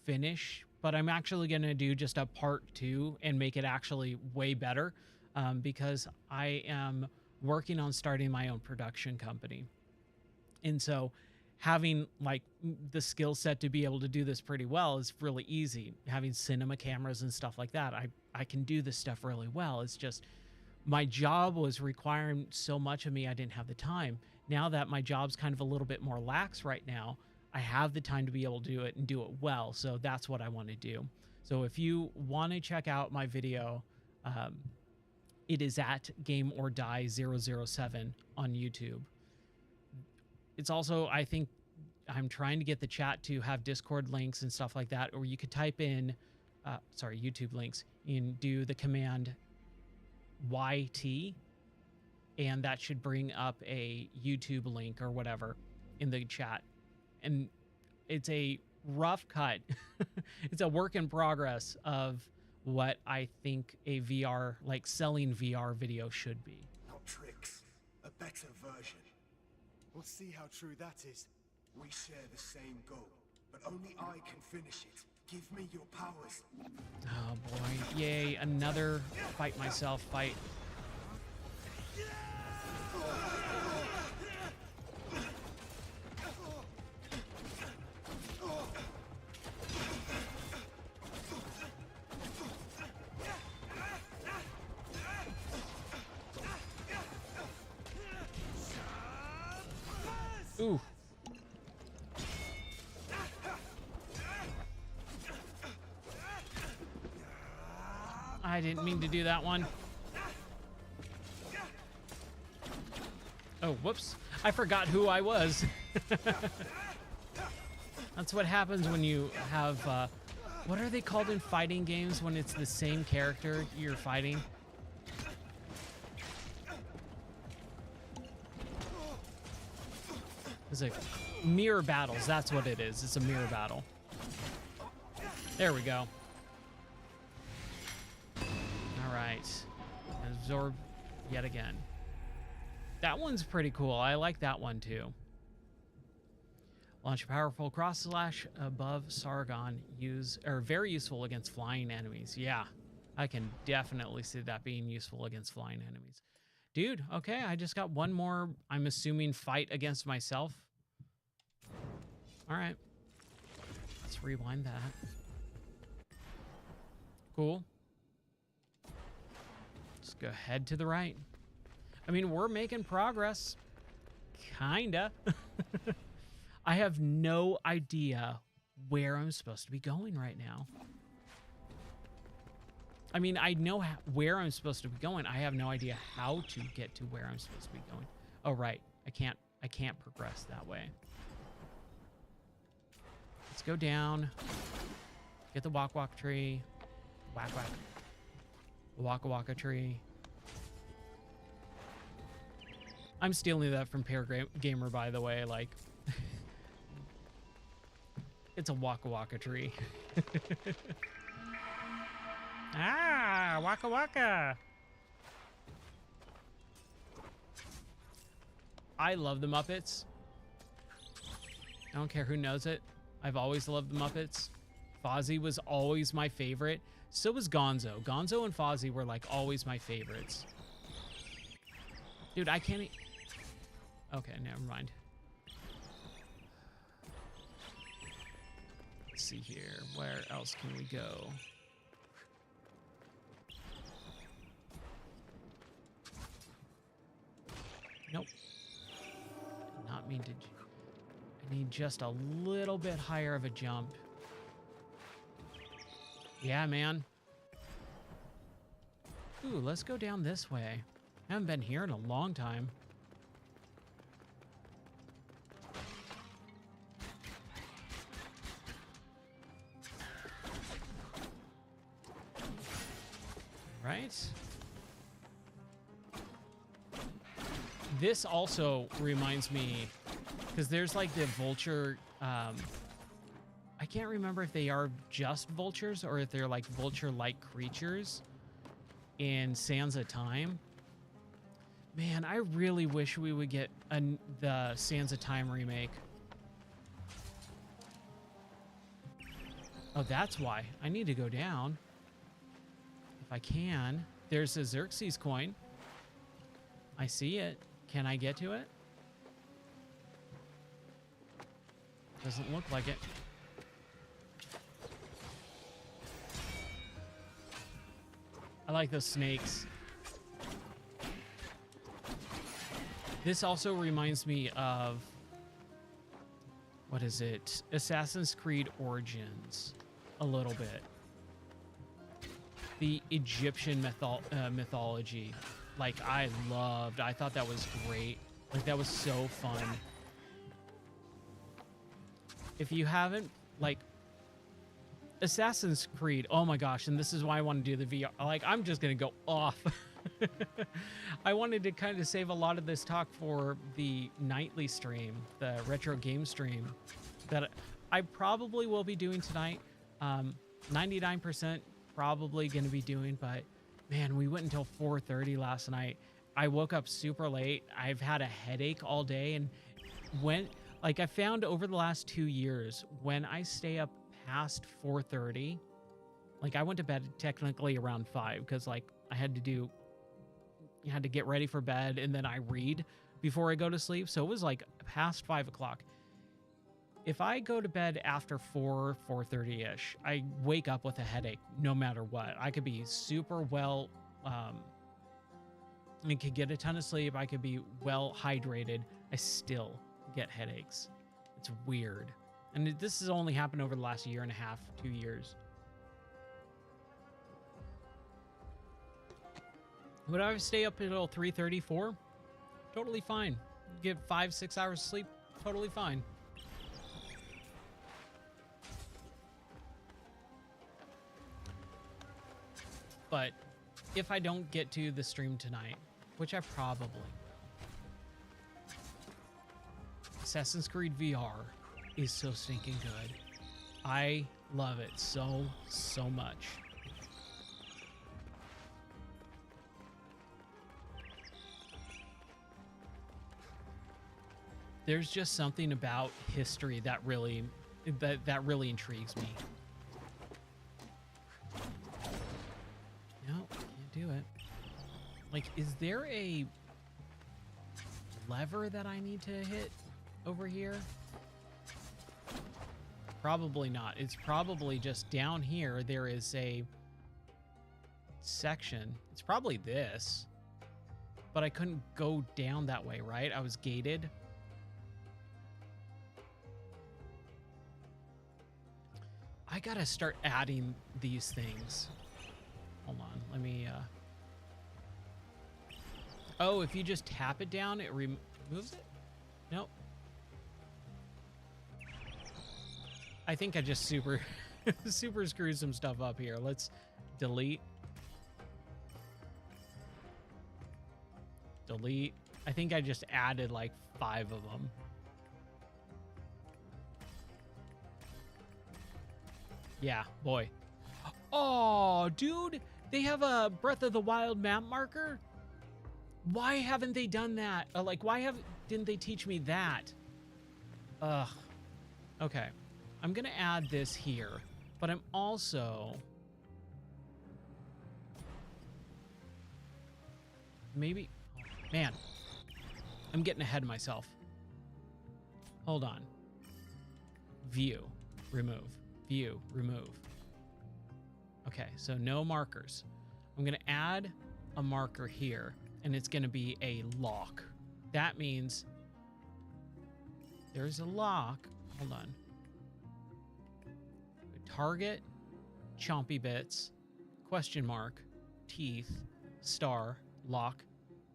finish, but I'm actually going to do just a part 2 and make it actually way better, because I am working on starting my own production company. And so having like the skill set to be able to do this pretty well is really easy. Having cinema cameras and stuff like that, I can do this stuff really well. It's just my job was requiring so much of me, I didn't have the time. Now that my job's kind of a little bit more lax right now, I have the time to be able to do it and do it well. So that's what I want to do. So if you want to check out my video, it is at Game or Die 007 on YouTube. It's also, I think I'm trying to get the chat to have Discord links and stuff like that, or you could type in, YouTube links, and do the command YT, and that should bring up a YouTube link or whatever in the chat. And it's a rough cut. It's a work in progress of what I think a VR, like selling VR video should be. Not tricks, a better version. We'll see how true that is. We share the same goal, but only I can finish it. Give me your powers. Oh boy, yay, another fight myself fight. Ooh. I didn't mean to do that one. Oh, whoops. I forgot who I was. That's what happens when you have, what are they called in fighting games when it's the same character you're fighting? It's like mirror battles. That's what it is. It's a mirror battle. There we go. All right. Absorb yet again. That one's pretty cool. I like that one too. Launch a powerful cross slash above Sargon. Very useful against flying enemies. Yeah, I can definitely see that being useful against flying enemies. Dude, okay, I just got one more, I'm assuming, fight against myself. All right. Let's rewind that. Cool. Let's go head to the right. I mean, we're making progress. Kinda. I have no idea where I'm supposed to be going right now. I mean, I know where I'm supposed to be going. I have no idea how to get to where I'm supposed to be going. Oh, right. I can't progress that way. Let's go down. Get the walk tree. Whack. The waka tree. I'm stealing that from Pear Gamer, by the way. Like, it's a waka tree. Ah, waka. I love the Muppets. I don't care who knows it. I've always loved the Muppets. Fozzie was always my favorite. So was Gonzo. Gonzo and Fozzie were like always my favorites. Dude, I can't. Okay, never mind. Let's see here. Where else can we go? Nope. Did not mean to. I need just a little bit higher of a jump. Yeah, man. Ooh, let's go down this way. I haven't been here in a long time. Right? This also reminds me, because there's like the vulture, I can't remember if they are just vultures or if they're like vulture-like creatures in Sands of Time. Man, I really wish we would get the Sands of Time remake. Oh, that's why. I need to go down. If I can. There's a Xerxes coin. I see it. Can I get to it? Doesn't look like it. I like those snakes. This also reminds me of, what is it? Assassin's Creed Origins, a little bit. The Egyptian mythology, like I thought that was great. Like that was so fun. If you haven't, like, Assassin's Creed, oh my gosh, and this is why I want to do the VR. Like, I'm just gonna go off. I wanted to kind of save a lot of this talk for the nightly stream, the retro game stream that I probably will be doing tonight. 99% probably going to be doing, but man, we went until 4:30 last night. I woke up super late. I've had a headache all day, and like I found over the last 2 years, when I stay up past 4:30, like I went to bed technically around 5 because like I had to get ready for bed, and then I read before I go to sleep. So it was like past 5 o'clock. If I go to bed after 4:30-ish, I wake up with a headache no matter what. I could be super well, I could get a ton of sleep. I could be well hydrated. I still get headaches. It's weird. And this has only happened over the last year and a half, 2 years. Would I stay up until 3:34? Totally fine. Get 5-6 hours of sleep, totally fine. But if I don't get to the stream tonight, which I probably will, Assassin's Creed VR is so stinking good. I love it so much. There's just something about history that really intrigues me. No, can't do it. Like, is there a lever that I need to hit over here? Probably not. It's probably just down here. There is a section. It's probably this, but I couldn't go down that way, right? I was gated. I gotta start adding these things. Hold on, let me, oh, if you just tap it down, it removes it? Nope. I think I just super screwed some stuff up here. Let's delete. Delete. I think I just added like 5 of them. Yeah, boy. Oh, dude, they have a Breath of the Wild map marker? Why haven't they done that? Like, didn't they teach me that? Ugh. Okay. I'm gonna add this here, but I'm also... Maybe... Man. I'm getting ahead of myself. Hold on. View. Remove. View, remove. Okay, so no markers. I'm gonna add a marker here, and it's gonna be a lock. That means there's a lock. Hold on. Target, chompy bits, question mark, teeth, star, lock,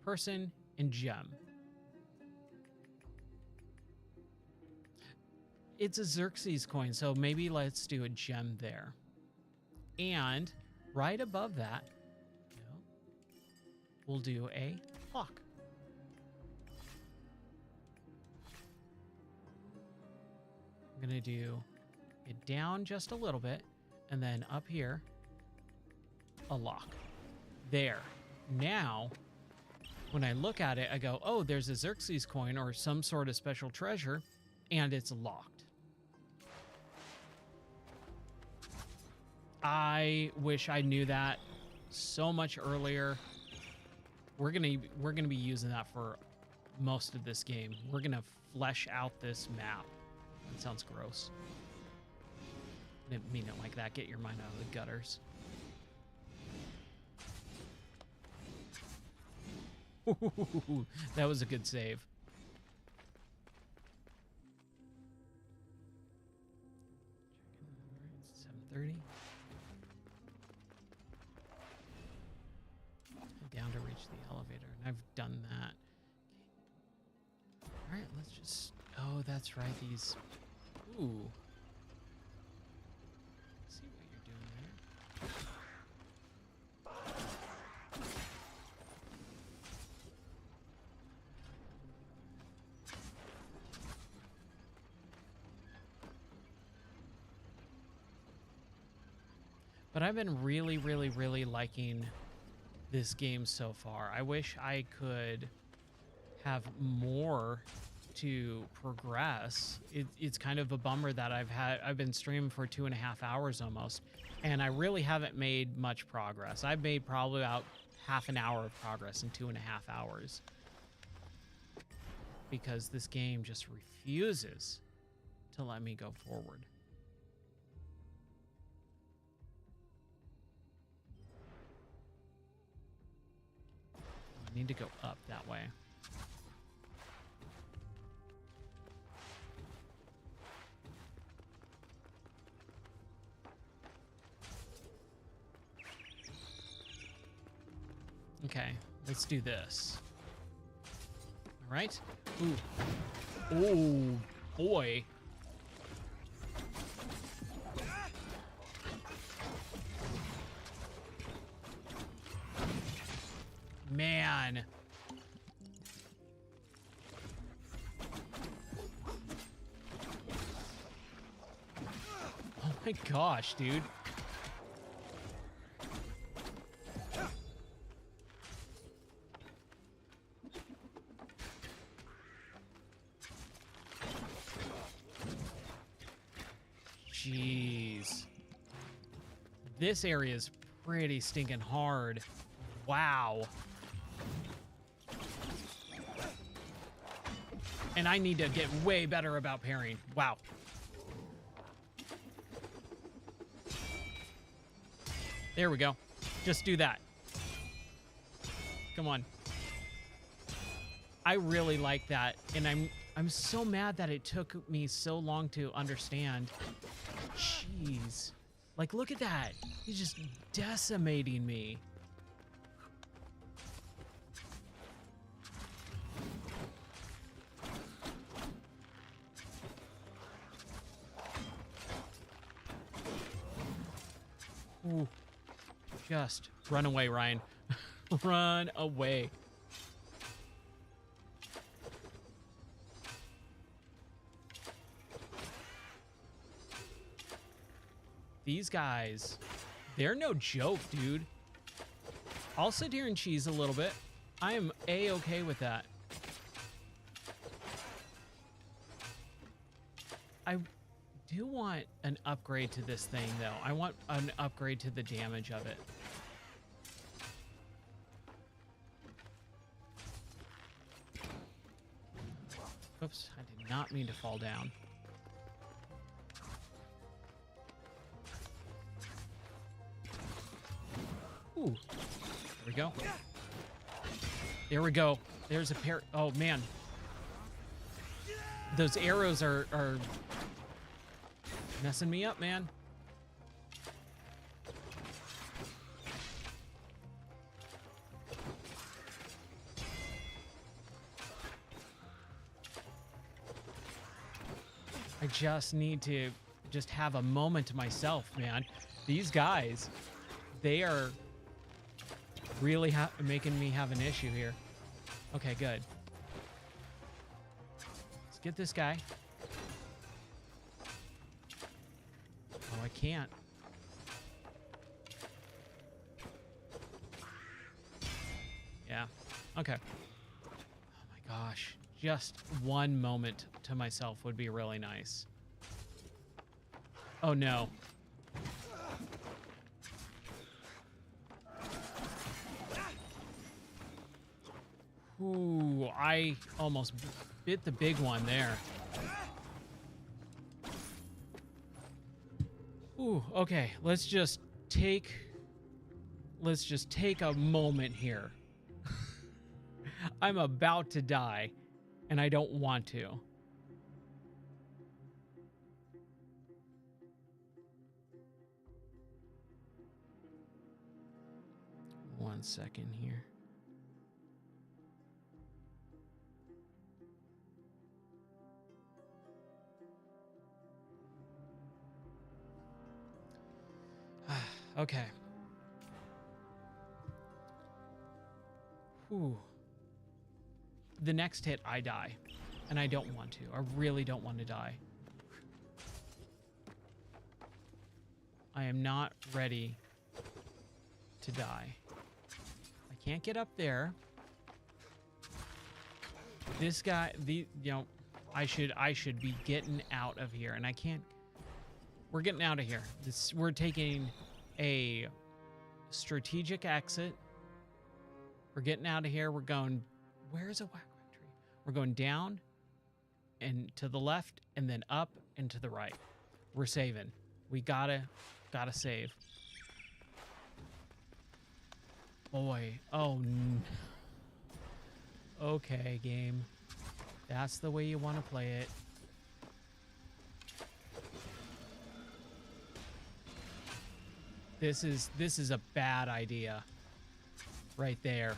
person, and gem. It's a Xerxes coin, so maybe let's do a gem there. And right above that, we'll do a lock. I'm gonna do it down just a little bit, and then up here, a lock. There. Now, when I look at it, I go, oh, there's a Xerxes coin or some sort of special treasure, and it's locked. I wish I knew that so much earlier. We're gonna be using that for most of this game. We're gonna flesh out this map. That sounds gross. Didn't mean it like that. Get your mind out of the gutters. That was a good save. It's 7:30. Down to reach the elevator, and I've done that. All right, let's just... Oh, that's right. These... Ooh. See what you're doing there. But I've been really, really, really liking this game so far. I wish I could have more to progress. It's kind of a bummer that I've been streaming for 2.5 hours almost, and I really haven't made much progress. I've made probably about half an hour of progress in 2.5 hours because this game just refuses to let me go forward. I need to go up that way. Okay, let's do this. All right. Ooh. Oh, boy. Man. Oh my gosh, dude. Jeez. This area is pretty stinking hard. Wow. And I need to get way better about parrying. Wow. There we go. Just do that. Come on. I really like that, and I'm so mad that it took me so long to understand. Jeez. Like, look at that. He's just decimating me. Ooh. Just run away, Ryan. Run away. These guys, they're no joke, dude. I'll sit here and cheese a little bit. I am A-okay with that. I do want an upgrade to this thing, though. I want an upgrade to the damage of it. Oops, I did not mean to fall down. Ooh, there we go. There we go. There's a pair. Oh, man. Those arrows are messing me up, man. I just need to just have a moment to myself, man. These guys, they are really making me have an issue here. Okay, good. Let's get this guy. Oh, I can't. Yeah. Okay. Oh my gosh. Just one moment to myself would be really nice. Oh no. Ooh, I almost bit the big one there. Ooh, okay, let's just take a moment here. I'm about to die, and I don't want to. One second here. Okay. Whew. The next hit, I die. And I don't want to. I really don't want to die. I am not ready to die. I can't get up there. This guy, I should be getting out of here, and I can't. We're getting out of here. We're taking a strategic exit. We're getting out of here. We're going. Where's a whack tree? We're going down and to the left, and then up and to the right. We're saving. We gotta save. Boy. Oh. Okay, game. That's the way you want to play it. This is a bad idea. Right there.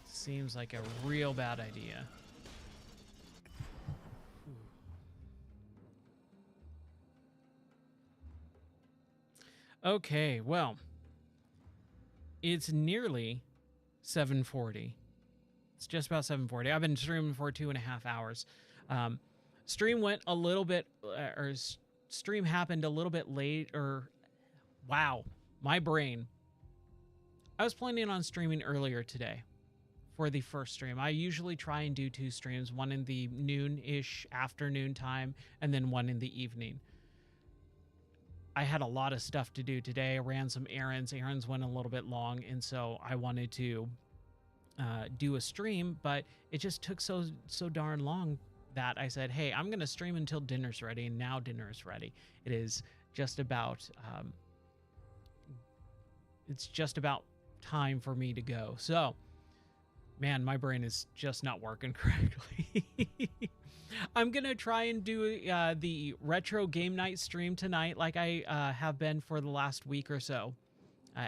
Seems like a real bad idea. Okay, well, it's nearly 7:40. It's just about 7:40. I've been streaming for 2.5 hours. Stream went a little bit, stream happened a little bit late, wow, my brain. I was planning on streaming earlier today for the first stream. I usually try and do 2 streams, one in the noon-ish afternoon time, and then one in the evening. I had a lot of stuff to do today. I ran some errands. Errands went a little bit long, and so I wanted to do a stream, but it just took so darn long that I said, hey, I'm going to stream until dinner's ready, and now dinner is ready. It is just about, it's just about time for me to go. So, man, my brain is just not working correctly. I'm going to try and do the retro game night stream tonight like I have been for the last week or so.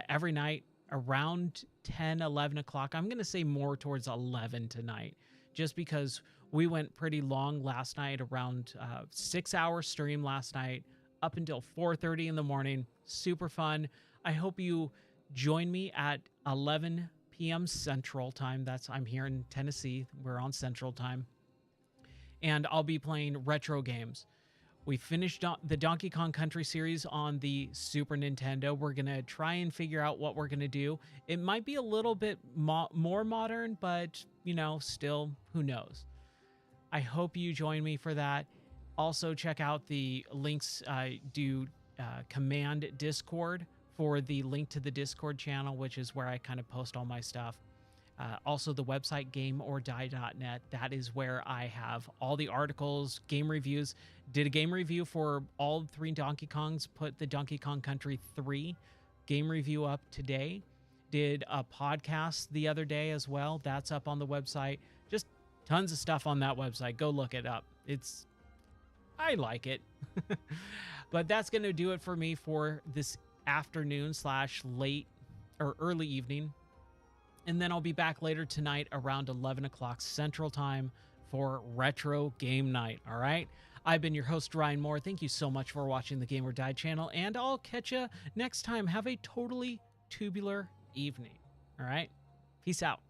Every night around 10, 11 o'clock. I'm going to say more towards 11 tonight just because we went pretty long last night, around 6-hour stream last night up until 4:30 in the morning. Super fun. I hope you join me at 11 p.m. Central Time. I'm here in Tennessee. We're on Central Time. And I'll be playing retro games. We finished the Donkey Kong Country series on the Super Nintendo. We're going to try and figure out what we're going to do. It might be a little bit more modern, but, still, who knows? I hope you join me for that. Also, check out the links. Command Discord for the link to the Discord channel, which is where I kind of post all my stuff. Also, the website gameordie.net. That is where I have all the articles, game reviews. Did a game review for all 3 Donkey Kongs. Put the Donkey Kong Country 3 game review up today. Did a podcast the other day as well. That's up on the website. Just tons of stuff on that website. Go look it up. I like it. But that's going to do it for me for this afternoon / late or early evening. And then I'll be back later tonight around 11 o'clock Central Time for Retro Game Night. All right. I've been your host, Ryan Moore. Thank you so much for watching the Game or Die channel, and I'll catch you next time. Have a totally tubular evening. All right. Peace out.